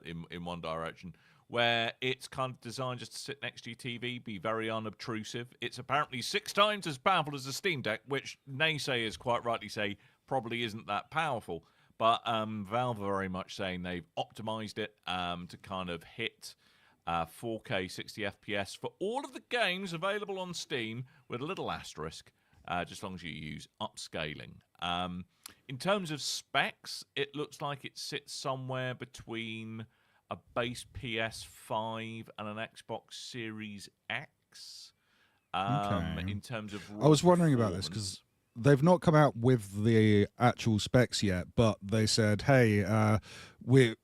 in one direction, where it's kind of designed just to sit next to your TV, be very unobtrusive. It's apparently 6 times as powerful as the Steam Deck, which naysayers quite rightly say probably isn't that powerful. But Valve are very much saying they've optimized it to kind of hit 4K 60 FPS for all of the games available on Steam, with a little asterisk, just as long as you use upscaling. In terms of specs, it looks like it sits somewhere between a base PS5 and an Xbox Series X. Okay. In terms of I was wondering about this because they've not come out with the actual specs yet, but they said, "Hey,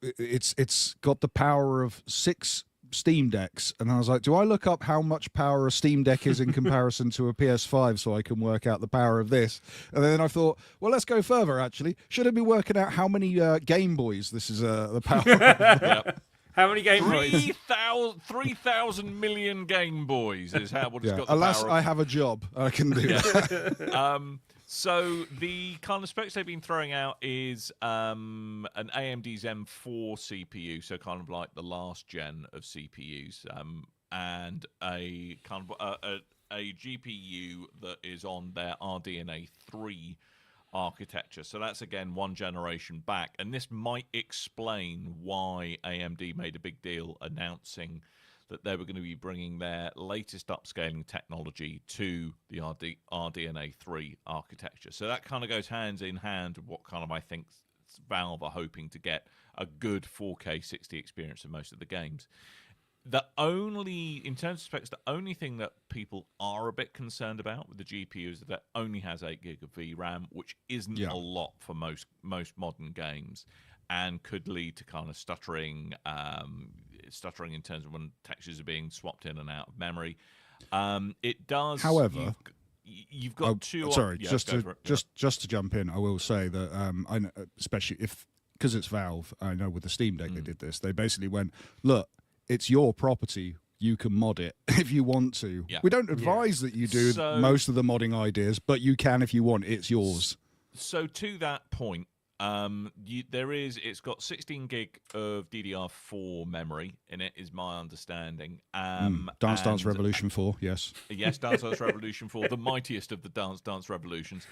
it's got the power of 6 Steam Decks," and I was like, "Do I look up how much power a Steam Deck is in comparison to a PS5 so I can work out the power of this?" And then I thought, well, let's go further. Actually, should I be working out how many Game Boys this is the power? Yep. How many Game Boys? 3,000 million Game Boys is what it's got the Unless power of. I have a job, I can do that. So the kind of specs they've been throwing out is an AMD Zen 4 CPU, so kind of like the last gen of CPUs, and a kind of a GPU that is on their RDNA 3 architecture. So that's again one generation back, and this might explain why AMD made a big deal announcing that they were going to be bringing their latest upscaling technology to the RDNA 3 architecture. So that kind of goes hand in hand with what kind of I think Valve are hoping to get a good 4K 60 experience in most of the games. In terms of specs, the only thing that people are a bit concerned about with the GPU is that it only has 8 gig of VRAM, which isn't a lot for most modern games, and could lead to kind of stuttering in terms of when textures are being swapped in and out of memory. It does. However, you've got two. Sorry, yeah, just to jump in, I will say that I know, especially because it's Valve, I know with the Steam Deck they did this. They basically went, look, it's your property. You can mod it if you want to. Yeah. We don't advise that you do most of the modding ideas, but you can if you want. It's yours. So to that point, it's got 16 gig of DDR4 memory in it, is my understanding. Dance Revolution 4, yes. Yes, Dance Revolution 4, the mightiest of the Dance Revolutions.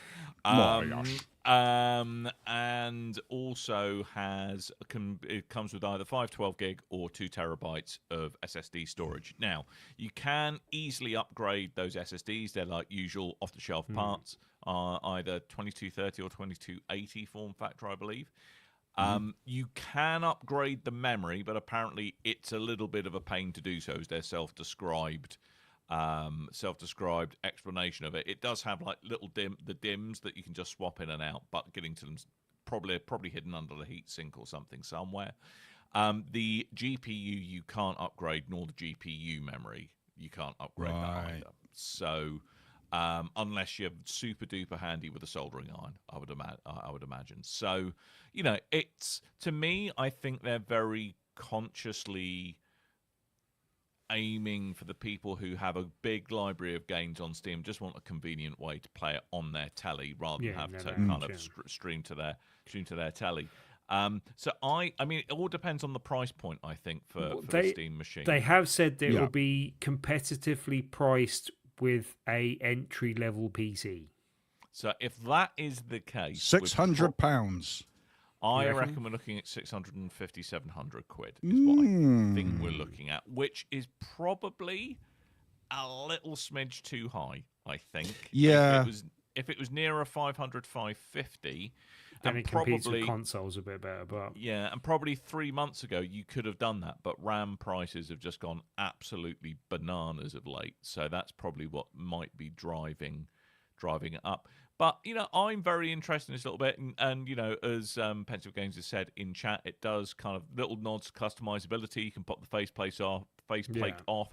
And also it comes with either 512 gig or 2 terabytes of SSD storage. Now, you can easily upgrade those SSDs. They're like usual off-the-shelf parts. Either 2230 or 2280 form factor, I believe. You can upgrade the memory, but apparently it's a little bit of a pain to do so, as their self-described explanation of it. It does have like little DIMMs that you can just swap in and out, but getting to them probably hidden under the heatsink or something somewhere. The GPU you can't upgrade, nor the GPU memory you can't upgrade that either. So unless you're super duper handy with a soldering iron, I would imagine. So, it's, to me, I think they're very consciously aiming for the people who have a big library of games on Steam, just want a convenient way to play it on their telly rather than have to kind of stream to their telly. So I mean, it all depends on the price point, I think, for the Steam machine. They have said that it will be competitively priced with a entry-level PC. So if that is the case, £600. I reckon we're looking at 650, 700 quid is what I think we're looking at, which is probably a little smidge too high, I think. Yeah. If it was nearer 500, 550... Then it competes with consoles a bit better, but yeah, and probably 3 months ago you could have done that, but RAM prices have just gone absolutely bananas of late, so that's probably what might be driving it up. But I'm very interested in this a little bit, and as Pensive Games has said in chat, it does kind of little nods to customizability. You can pop the faceplate off,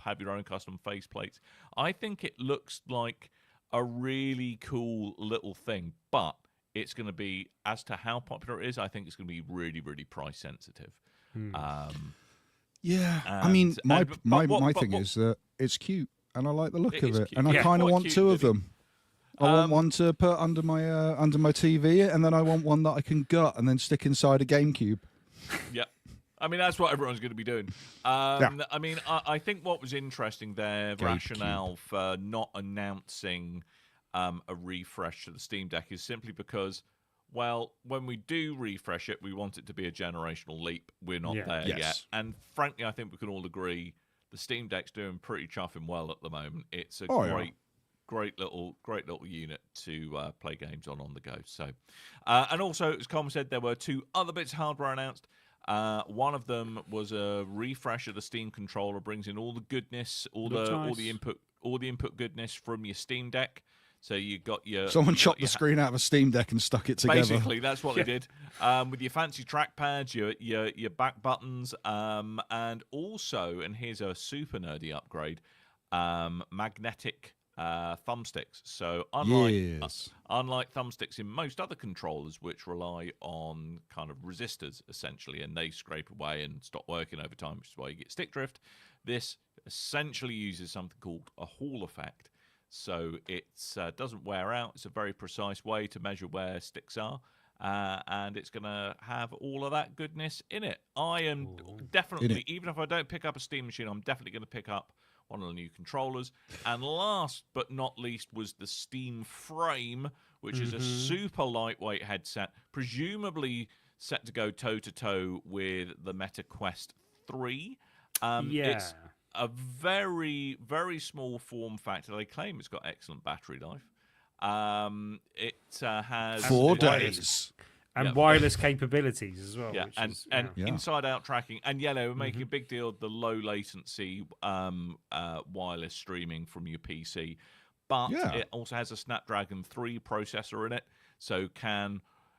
have your own custom faceplates. I think it looks like a really cool little thing, but it's going to be, as to how popular it is, I think it's going to be really, really price sensitive. Yeah, I mean, my thing is that it's cute, and I like the look of it, and I kind of want two of them. I want one to put under my TV, and then I want one that I can gut and then stick inside a GameCube. Yeah. I mean, that's what everyone's going to be doing. I mean, I think what was interesting, their rationale for not announcing a refresh to the Steam Deck is simply because, well, when we do refresh it, we want it to be a generational leap. We're not there yet. And frankly, I think we can all agree the Steam Deck's doing pretty chuffing well at the moment. It's a Yeah. great little unit to play games on the go. So, and also, as Colm said, there were 2 other bits of hardware announced. One of them was a refresh of the Steam controller, brings in all the goodness, all the input goodness from your Steam Deck. So you got your Someone chopped the screen out of a Steam Deck and stuck it together. Basically, that's what they did. With your fancy trackpads, your back buttons, and also, and here's a super nerdy upgrade, magnetic thumbsticks. So unlike thumbsticks in most other controllers, which rely on kind of resistors essentially, and they scrape away and stop working over time, which is why you get stick drift, this essentially uses something called a Hall effect. So it doesn't wear out. It's a very precise way to measure where sticks are, and it's going to have all of that goodness in it. I am definitely, even if I don't pick up a Steam machine, I'm definitely going to pick up one of the new controllers. And last but not least was the Steam Frame, which is a super lightweight headset, presumably set to go toe-to-toe with the Meta Quest 3. It's a very, very small form factor. They claim it's got excellent battery life. It has 4 days. And wireless capabilities as well. Yeah, which and inside-out tracking. And yeah, they were making a big deal of the low latency wireless streaming from your PC. But it also has a Snapdragon 3 processor in it, so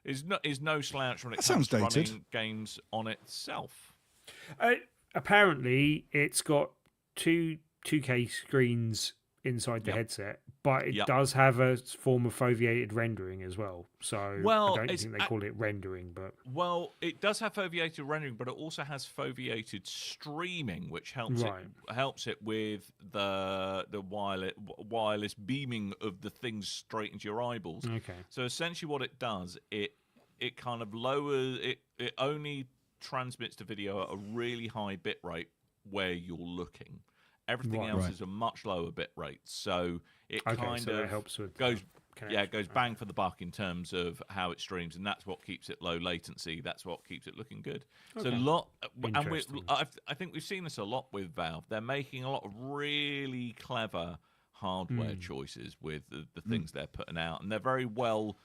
is no slouch when it comes to running games on itself. Apparently, it's got 2K screens inside the headset, but it does have a form of foveated rendering as well. So I don't think they call it rendering, but it does have foveated rendering, but it also has foveated streaming, which helps it with the wireless beaming of the things straight into your eyeballs. Okay. So essentially, what it does, it kind of lowers it. It only transmits the video at a really high bit rate where you're looking. Everything else is a much lower bit rate, so it it helps with goes bang for the buck in terms of how it streams, and that's what keeps it low latency. That's what keeps it looking good. Okay. So I think we've seen this a lot with Valve. They're making a lot of really clever hardware choices with the things they're putting out, and they're very well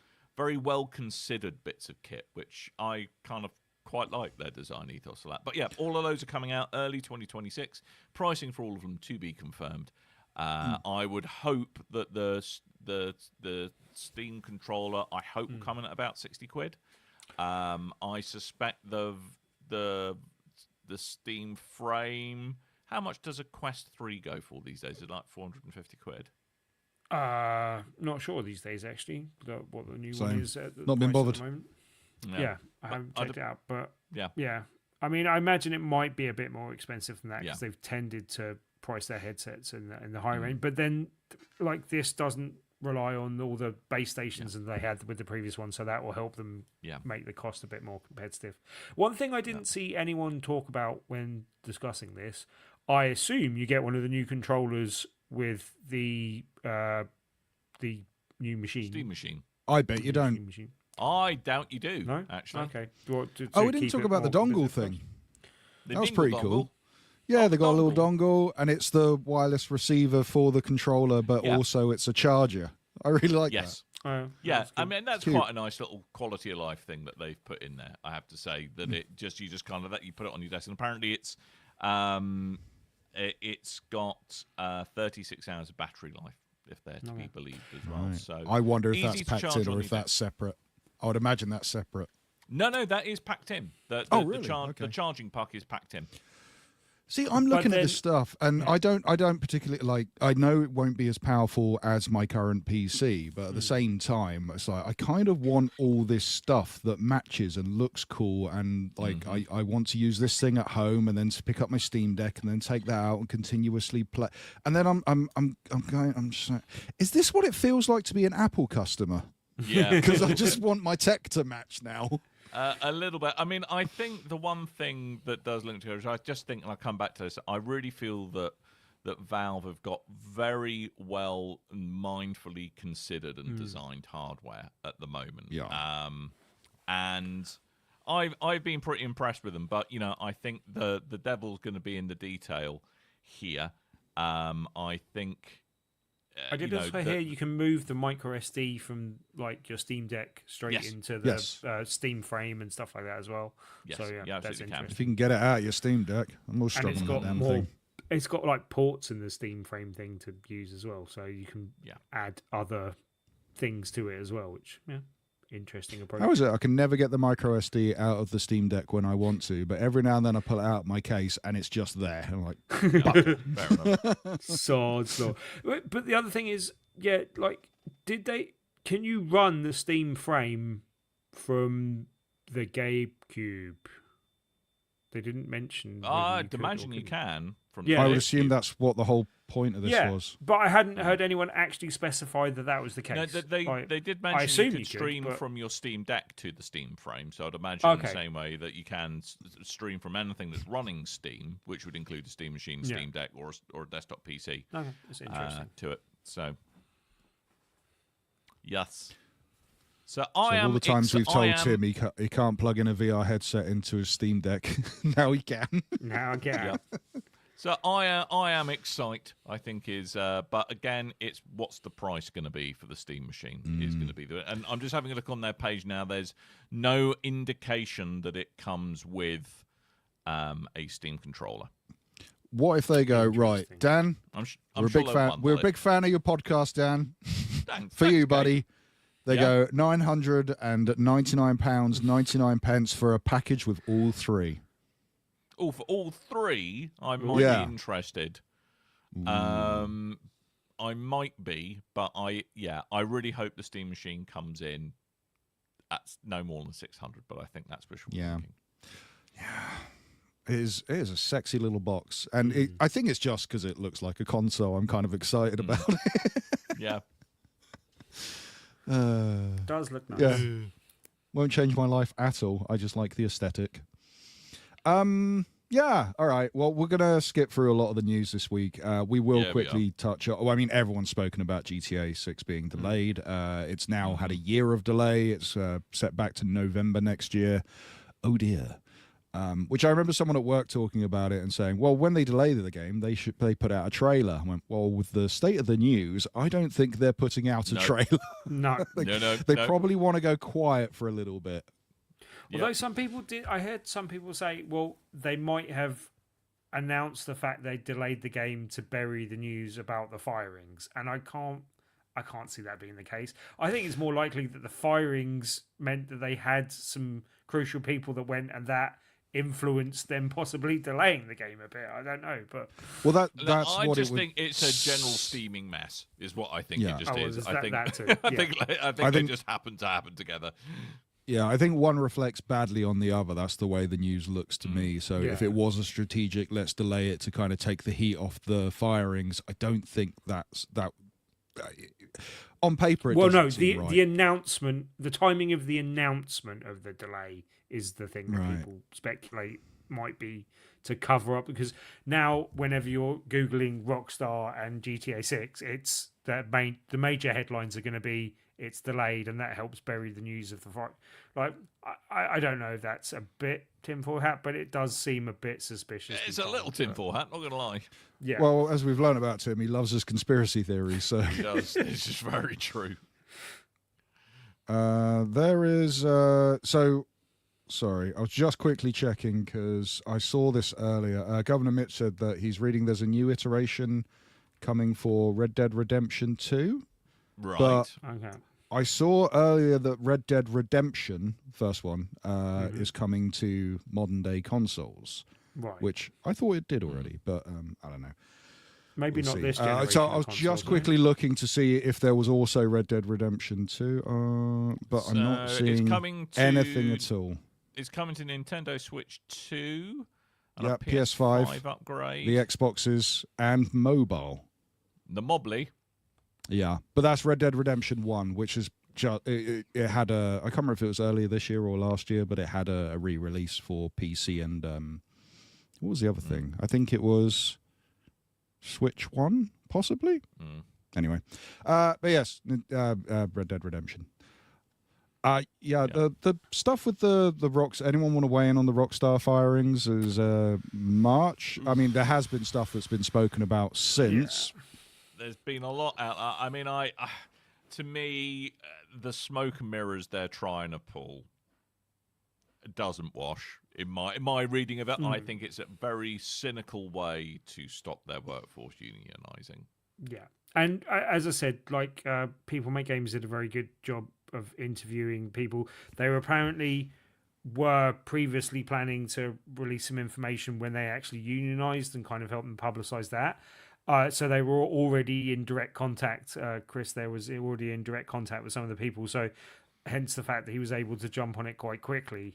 considered bits of kit, which I kind of quite like their design ethos for that. But yeah, all of those are coming out early 2026. Pricing for all of them to be confirmed. I would hope that the Steam controller, will come in at about £60. I suspect the Steam Frame. How much does a Quest 3 go for these days? Is it like £450? Not sure these days actually. What the new one is? Not been bothered. Yeah, I haven't checked it out, but yeah. I mean, I imagine it might be a bit more expensive than that because they've tended to price their headsets in the higher end. But then, like, this doesn't rely on all the base stations that they had with the previous one, so that will help them make the cost a bit more competitive. One thing I didn't see anyone talk about when discussing this, I assume you get one of the new controllers with the new machine. Steam machine. I bet you don't. I doubt you do. No? Actually. Okay. We didn't talk about the dongle thing. The that was dingle pretty dongle. cool. Yeah, they got a little dongle, and it's the wireless receiver for the controller, but also it's a charger. I really like that. Yeah, I mean, that's quite a nice little quality of life thing that they've put in there, I have to say, that you just kind of you put it on your desk, and apparently it's got 36 hours of battery life, if they're to be believed as well. Right. So I wonder if that's packed in or if that's separate. I would imagine that's separate. No, that is packed in. Really? The charging puck is packed in. See, I'm looking at this stuff, and I don't particularly like. I know it won't be as powerful as my current PC, but at the same time, it's like I kind of want all this stuff that matches and looks cool, and like I want to use this thing at home, and then to pick up my Steam Deck, and then take that out and continuously play. And then I'm just like, is this what it feels like to be an Apple customer? Yeah, because I just want my tech to match now. A little bit. I mean, I think the one thing that does link to it is I just think, and I'll come back to this, I really feel that Valve have got very well and mindfully considered and designed hardware at the moment. Yeah. And I've been pretty impressed with them, but I think the devil's going to be in the detail here. I think. I did also hear you can move the micro SD from like your Steam Deck straight into the Steam frame and stuff like that as well. Yes, so you that's absolutely can. interesting. If you can get it out of your Steam Deck, I'm more And it's struggling with got that damn more. thing. It's got like ports in the Steam frame thing to use as well, so you can add other things to it as well, which interesting approach. How is it? I can never get the micro SD out of the Steam Deck when I want to, but every now and then I pull it out my case and it's just there. I'm like, Fair enough. Sod. But the other thing is, like, can you run the Steam frame from the GameCube? They didn't mention. I'd imagine you can. From Yeah, I the would assume GameCube. that's what the whole point of this was. but I hadn't heard anyone actually specify that was the case. No, they did mention assume you could you could, stream but- from your Steam Deck to the Steam frame, so I'd imagine in the same way that you can stream from anything that's running Steam, which would include a Steam machine, Steam Deck, or a desktop PC. Okay, that's interesting. To it. So, yes. So So I am. all the times we've told I am- Tim he can't plug in a VR headset into his Steam Deck, now he can. Now I get it. So I am excited. I think is, but again, it's what's the price going to be for the Steam machine? Is going to be the, and I'm just having a look on their page now. There's no indication that it comes with a Steam controller. What if they go, right, Dan? I'm We're a sure big they'll fan. bundle We're a it. big fan of your podcast, Dan. Thanks, For you, Kate. buddy. They Yeah. go £999.99 for a package with all three. Oh, for all three, I might Yeah. be interested. I might be, but I really hope the Steam machine comes in at no more than 600. But I think that's wishful thinking. It is a sexy little box. And I think it's just because it looks like a console. I'm kind of excited about it. Yeah. Does look nice. Yeah. Won't change my life at all. I just like the aesthetic. Yeah. All right. Well, we're going to skip through a lot of the news this week. We will Yeah, we quickly touch on, I mean, everyone's spoken about GTA 6 being delayed. It's now had a year of delay. It's set back to November next year. Oh, dear. Which I remember someone at work talking about it and saying, well, when they delay the game, they put out a trailer. I went, well, with the state of the news, I don't think they're putting out a trailer. No. They probably want to go quiet for a little bit. Although some people did, I heard some people say, well, they might have announced the fact they delayed the game to bury the news about the firings, and I can't see that being the case. I think it's more likely that the firings meant that they had some crucial people that went, and that influenced them possibly delaying the game a bit. I don't know, but Well, that's I what just it would. think it's a general steaming mess, is what I think Yeah. it just Oh, well, is. there's I think that too. I Yeah. think they just happen to happen together. Yeah, I think one reflects badly on the other. That's the way the news looks to me. So if Yeah. it was a strategic, let's delay it to kind of take the heat off the firings, I don't think that's that. On paper, it well, no, doesn't seem right. the announcement, the timing of the announcement of the delay is the thing that Right. people speculate might be to cover up, because now whenever you're googling Rockstar and GTA 6, it's the major headlines are going to be it's delayed, and that helps bury the news of the fight. Like, I don't know if that's a bit tinfoil hat, but it does seem a bit suspicious. It's a little tinfoil hat, not gonna lie. Yeah. Well, as we've learned about Tim, he loves his conspiracy theories. So It does. It's just very true. there is. Sorry, I was just quickly checking because I saw this earlier. Governor Mitch said that he's reading there's a new iteration coming for Red Dead Redemption 2. Right. But Okay. I saw earlier that Red Dead Redemption, first one, is coming to modern day consoles, Right. which I thought it did already, but I don't know. Maybe We'll not see. this generation. So I of was consoles, just no? quickly looking to see if there was also Red Dead Redemption 2, but I'm not So seeing it's coming to, anything at all. It's coming to Nintendo Switch 2. And Yep, a PS5, upgrade. the Xboxes, and mobile. The Mobley. Yeah, but that's Red Dead Redemption 1, which is just it had a, I can't remember if it was earlier this year or last year, but it had a re-release for PC and what was the other thing? I think it was Switch 1, possibly. Anyway, but yes, Red Dead Redemption. Yeah, the stuff with the rocks. Anyone want to weigh in on the Rockstar firings? Is March? I mean, there has been stuff that's been spoken about since. Yeah. There's been a lot out. I mean, to me, the smoke and mirrors they're trying to pull doesn't wash. In my reading of it, I think it's a very cynical way to stop their workforce unionising. Yeah, and as I said, like People Make Games did a very good job of interviewing people. They were previously planning to release some information when they actually unionised and kind of help them publicise that. So they were already in direct contact. Chris there was already in direct contact with some of the people, so hence the fact that he was able to jump on it quite quickly.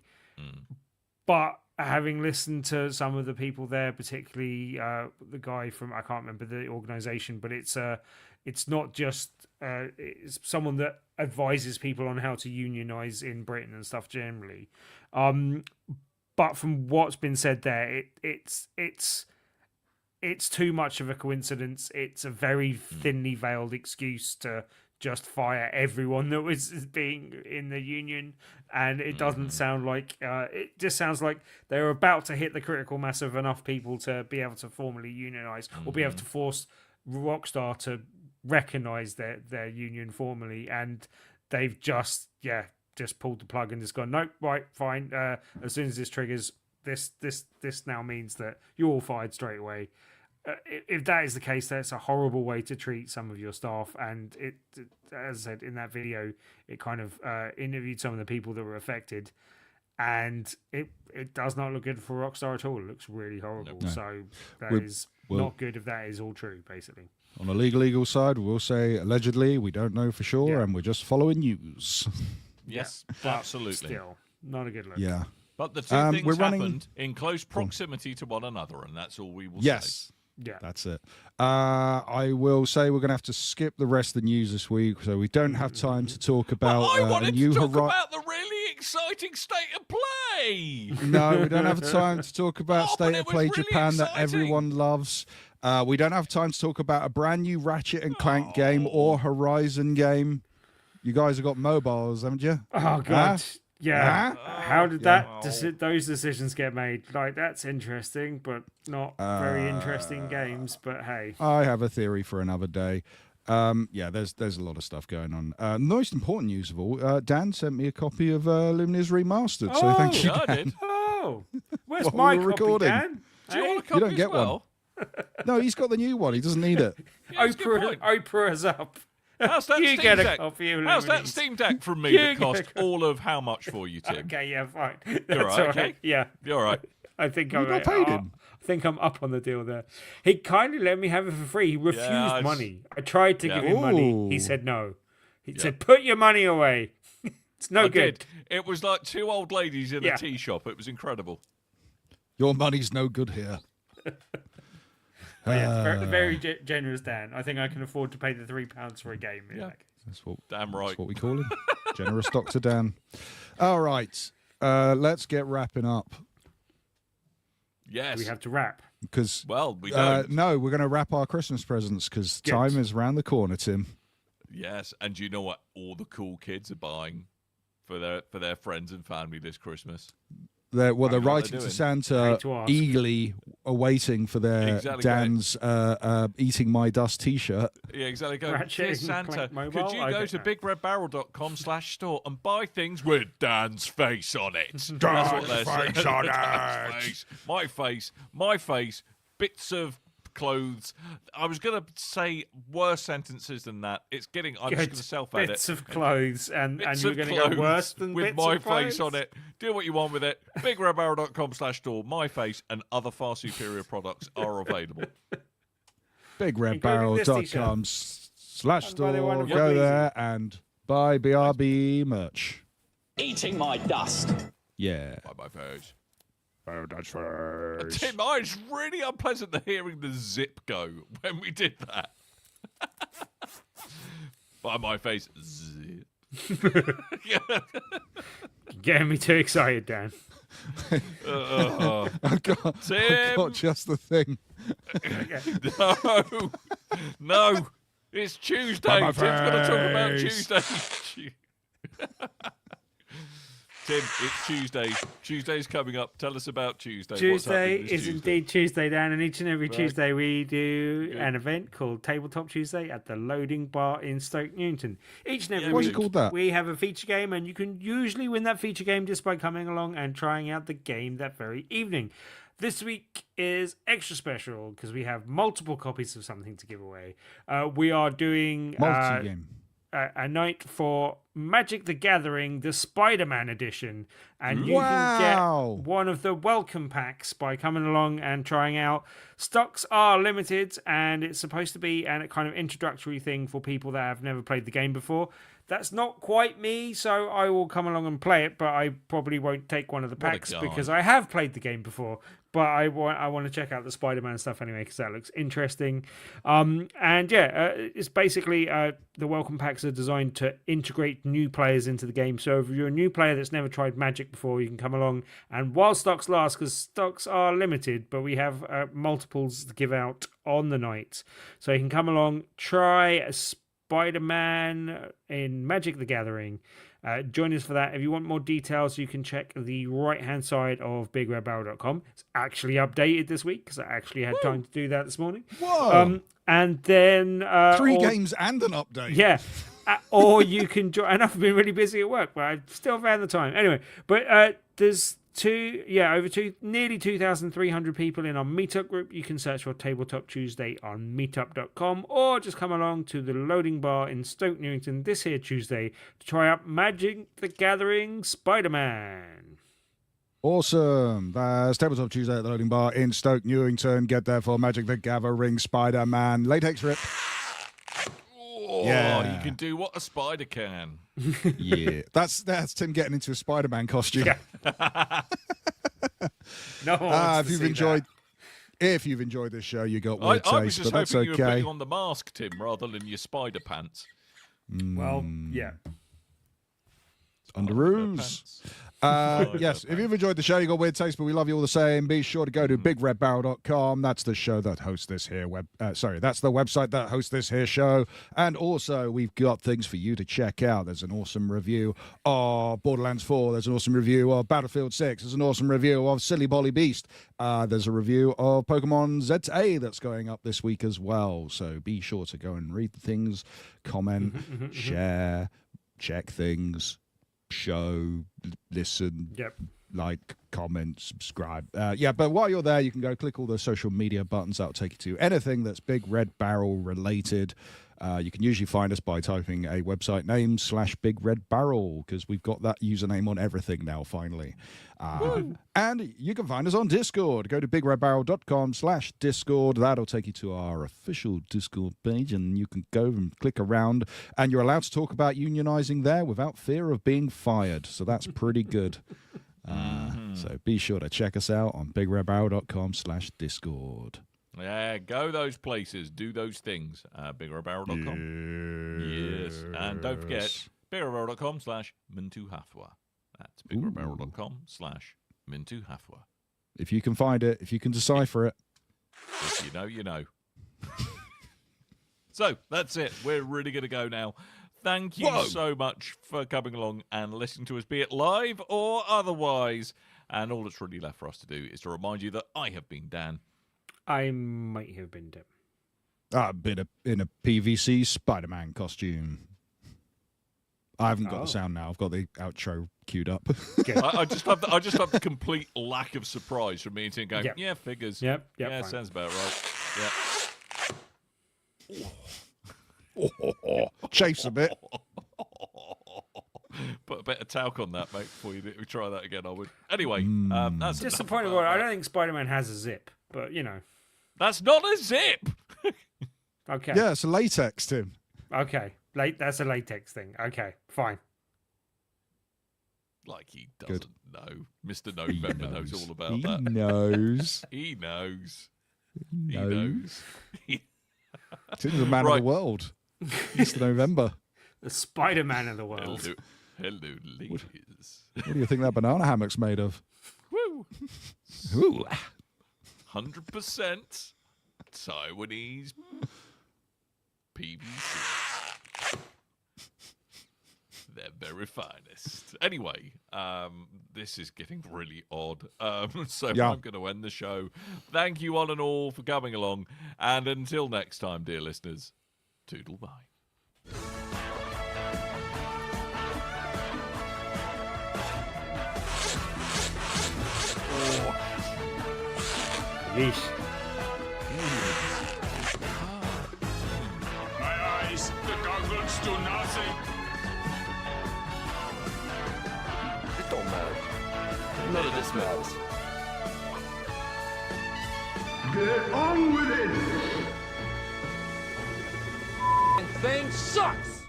But having listened to some of the people there, particularly the guy from, I can't remember the organisation, but it's not just it's someone that advises people on how to unionise in Britain and stuff generally. But from what's been said there, it's too much of a coincidence. It's a very thinly veiled excuse to just fire everyone that was being in the union, and it doesn't sound like it just sounds like they're about to hit the critical mass of enough people to be able to formally unionize or be able to force Rockstar to recognize their union formally, and they've just pulled the plug and just gone, nope, right, fine, as soon as this triggers, this now means that you're all fired straight away. If that is the case, that's a horrible way to treat some of your staff. And it, as I said in that video, it kind of interviewed some of the people that were affected, and it does not look good for Rockstar at all. It looks really horrible. No. So that is not good if that is all true, basically. On the legal side, we'll say allegedly, we don't know for sure, and we're just following news. Yes, absolutely. Still, not a good look. Yeah. But the two things happened in close proximity to one another, and that's all we will say. Yeah, that's it. I will say we're going to have to skip the rest of the news this week, so we don't have time to talk about I wanted to talk Horizon. about the really exciting State of Play. No, we don't have time to talk about State of Play really Japan that exciting. everyone loves. We don't have time to talk about a brand new Ratchet and Clank game or Horizon game. You guys have got mobiles, haven't you? Oh, God. Yeah. How did those decisions get made? Like, that's interesting, but not very interesting games. But hey, I have a theory for another day. There's a lot of stuff going on. The most important news of all, Dan sent me a copy of Lumina's Remastered. So thank you, Dan. I did. Oh, where's my copy, recording. Dan? Do you want a copy don't as get well? one. No, he's got the new one. He doesn't need it. Oprah's up. How's that You Steam get a Deck? copy of How's that Lumina's. Steam Deck from me You that get cost a copy. all of how much for you, Tim? Okay, yeah, fine. You're That's right, all right. okay? Yeah. You're all right. I think You've not paid him. I think I'm up on the deal there. He kindly let me have it for free. He refused money. I tried to give him money. He said no. He said, "Put your money away. It's no I good." did. It was like two old ladies in a tea shop. It was incredible. Your money's no good here. Very generous, Dan. I think I can afford to pay the £3 for a game. Damn right. That's what we call him. Generous Dr. Dan. All right. Let's get wrapping up. Yes. We have to wrap. Because we don't. no, we're going to wrap our Christmas presents because time is round the corner, Tim. Yes, and do you know what all the cool kids are buying for their friends and family this Christmas? They're what writing they're to doing. Santa, eagerly awaiting for their Dan's Eating My Dust T-shirt. Yeah, exactly. Go, Ratchet "Dear and Santa, Clank Mobile? could you I go don't to know." bigredbarrel.com/store and buy things with Dan's face on it? Dan's face on Dan's it. face. My face, bits of clothes. I was going to say worse sentences than that. I'm just going to self-edit. Bits of clothes, and Bits you're of going to go clothes worse than with bits my of clothes? face on it. Do what you want with it. bigredbarrel.com/store. My face and other far superior products are available. BigRedBarrel.com/store. Go there and buy BRB merch. Eating my dust. Yeah. Buy my face. Oh, that's first. Tim, it's really unpleasant to hearing the zip go when we did that. By my face, zip. Getting me too excited, Dan. I've got just the thing. No, it's Tuesday. Tim's going to talk about Tuesday. Tim, it's Tuesday. Tuesday's coming up. Tell us about Tuesday. What's Tuesday happening this is Tuesday? indeed Tuesday, Dan, and each and every Right. Tuesday we do Good. an event called Tabletop Tuesday at the Loading Bar in Stoke Newington. Each and every What's it week called that? we have a feature game, and you can usually win that feature game just by coming along and trying out the game that very evening. This week is extra special because we have multiple copies of something to give away. We are doing Multi-game. a night for Magic the Gathering, the Spider-Man edition, and you Wow. can get one of the welcome packs by coming along and trying out. Stocks are limited, and it's supposed to be a kind of introductory thing for people that have never played the game before. That's not quite me, so I will come along and play it, but I probably won't take one of the What a packs guy. because I have played the game before. But I want to check out the Spider-Man stuff anyway because that looks interesting. It's basically the welcome packs are designed to integrate new players into the game. So if you're a new player that's never tried Magic before, you can come along. And while stocks last, because stocks are limited, but we have multiples to give out on the night. So you can come along, try a Spider-Man in Magic the Gathering. Join us for that. If you want more details, you can check the right-hand side of BigRedBarrel.com. It's actually updated this week because I actually had time to do that this morning. Whoa. And then... Three games and an update. Yeah. Or you can join... And I've been really busy at work, but I've still found the time. Anyway, but there's nearly 2,300 people in our meetup group. You can search for Tabletop Tuesday on meetup.com or just come along to the Loading Bar in Stoke Newington this here Tuesday to try out Magic the Gathering Spider-Man. Awesome. That's Tabletop Tuesday at the Loading Bar in Stoke Newington. Get there for Magic the Gathering Spider-Man latex rip. Oh, Yeah. you can do what a spider can. Yeah. That's Tim getting into a Spider-Man costume. Yeah. No one wants If to you've see enjoyed if you've enjoyed this show, you got I weird was taste, just but that's hoping you were okay. putting on the mask, Tim, rather than your spider pants. that. Well, yeah. Underoos. Pants. Yes, if you've enjoyed the show, you got weird taste, but we love you all the same. Be sure to go to bigredbarrel.com. That's the show that hosts this here that's the website that hosts this here show. And also, we've got things for you to check out. There's an awesome review of Borderlands 4. There's an awesome review of Battlefield 6. There's an awesome review of Silly Bolly Beast. There's a review of Pokemon ZA that's going up this week as well. So be sure to go and read the things, comment, share, check things, show, listen, like, comment, subscribe. But while you're there, you can go click all the social media buttons. That'll take you to anything that's Big Red Barrel related. You can usually find us by typing a website name /Big Red Barrel because we've got that username on everything now, finally. And you can find us on Discord. Go to bigredbarrel.com/Discord. That'll take you to our official Discord page, and you can go and click around, and you're allowed to talk about unionizing there without fear of being fired. So that's pretty good. So be sure to check us out on bigredbarrel.com/Discord. Yeah, go those places, do those things. BigRedBarrel.com. Yes. And don't forget, bigredbarrel.com/Mintu-Hafwa. That's bigredbarrel.com/Mintu-Hafwa. If you can find it, if you can decipher it. If you know, you know. So that's it. We're really going to go now. Thank you so much for coming along and listening to us, be it live or otherwise. And all that's really left for us to do is to remind you that I have been Dan. I might have been Tim. I've been in a PVC Spider-Man costume. I haven't got the sound now. I've got the outro queued up. I just love the complete lack of surprise from me and Tim going, yeah, figures. Yep, yeah, fine. sounds about right. Yeah. Chase a bit. Put a bit of talc on that, mate, before you try that again, I would. Anyway, that's Disappointed enough about it. about I that. don't think Spider-Man has a zip, but you know. That's not a zip! Okay. Yeah, it's a latex, Tim. Okay. That's a latex thing. Okay, fine. Like he doesn't know. Mr. November knows all about He that. knows. He knows. He He knows. Tim's a man of the world. Mr. November. The Spider-Man of the world. Hello, ladies. What do you think that banana hammock's made of? Woo! Ooh. 100% Taiwanese PVC. They're very finest. Anyway, This is getting really odd. So Yeah. I'm going to end the show. Thank you one and all for coming along. And until next time, dear listeners, toodle bye. Yeesh. My eyes, the goggles do nothing. It don't matter. None of this matters. Get on with it. Thing sucks.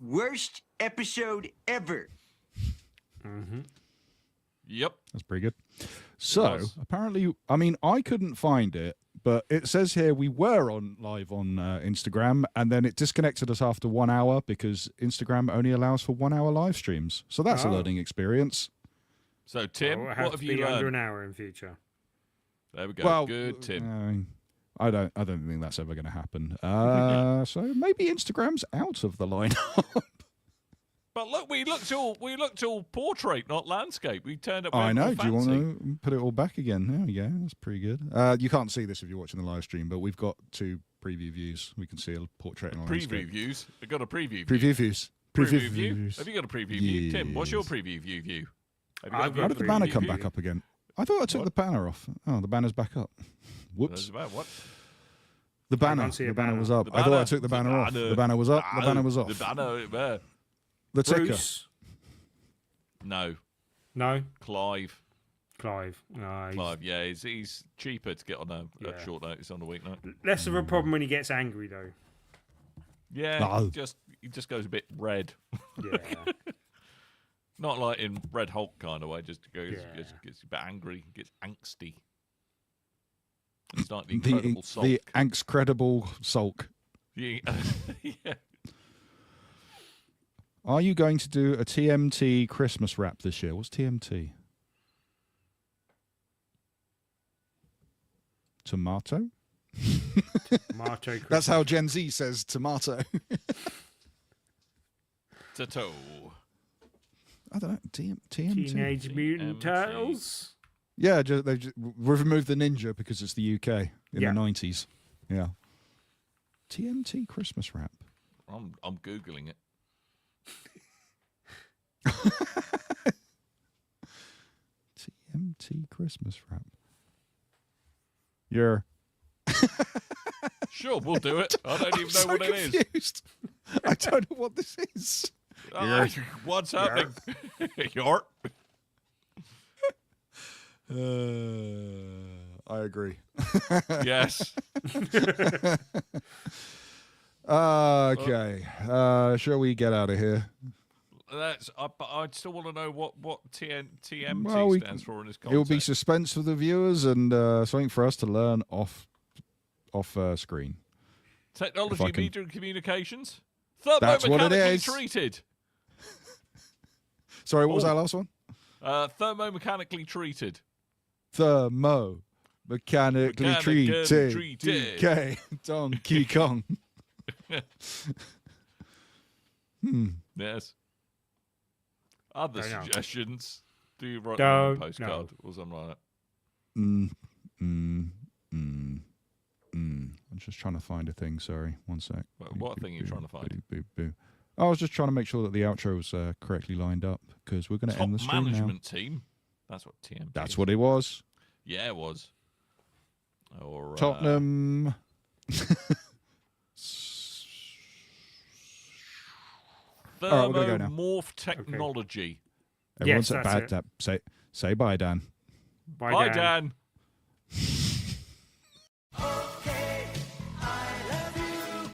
Worst episode ever. Yep. That's pretty good. So was. apparently, I mean, I couldn't find it, but it says here we were on live on Instagram, and then it disconnected us after 1 hour because Instagram only allows for 1 hour live streams. So that's a Oh. learning experience. So, Tim, Well, it what has have to you be under learned? an hour in future. There we go. Well, Good, Tim. I mean, I don't think that's ever going to happen. So maybe Instagram's out of the lineup. But look, we looked all portrait, not landscape. We turned up. I went know. all Do you want fancy. to put it all back again? There we go. That's pretty good. You can't see this if you're watching the live stream, but we've got 2 preview views. We can see a portrait and a Preview landscape. views? We've got a preview view. Preview views. Preview view? Have you got a preview view? Tim, what's your Yes. preview view? Have you I've a How did the preview banner view? come back up again? I thought I took What? the banner off. Oh, the banner's back up. Whoops. That's about what? The banner. can't see a The banner banner. was up. The I thought I banner. took the banner off. banner. The banner was up. The banner was off. The banner. The ticker. Bruce? No, No. Clive. Clive. No. Clive. Yeah, he's cheaper to get on a Yeah. short notice on a weeknight. Less of a problem when he gets angry, though. Yeah, No. he just goes a bit red. Yeah. Not like in Red Hulk kind of way. Just goes, Yeah. gets a bit angry, gets angsty. It's like the The Incredible Sulk. credible sulk. Yeah. Yeah. Are you going to do a TMT Christmas wrap this year? What's TMT? Tomato? Marto Christmas. That's how Gen Z says tomato. Tato. I don't know. TMT? Teenage Mutant TMT. Turtles. Yeah, we've removed the ninja because it's the UK in Yeah. the 90s. Yeah. TMT Christmas wrap. I'm googling it. TMT Christmas wrap. You're Sure, we'll do it. I don't even know so what it is. confused. I don't know what this is. What's happening? Yarp. I agree. Yes. Okay. Shall we get out of here? But I still want to know what TMT Well, stands for in this It will be context. suspense for the viewers and something for us to learn off screen. Technology, if I can- media, and communications. That's what it Thermomechanically is. treated. Sorry, what was Oh. that last one? Thermomechanically treated. Thermo. Mechanically Mechanically treated. treated. DK. Donkey Kong. Yes. Other Don't know. suggestions? Do you write them on a Don't postcard know. or something like that? I'm just trying to find a thing. Sorry, one sec. What thing are you trying to find? I was just trying to make sure that the outro was correctly lined up because we're going to Top end the stream now. management team. That's what TMT That's is. what it was. Yeah, it was. Or Tottenham. All right, we're gonna go now. Thermomorph technology. Everyone Yes, say that's bye. it. Say bye, Dan. Bye, Bye, Dan. Dan.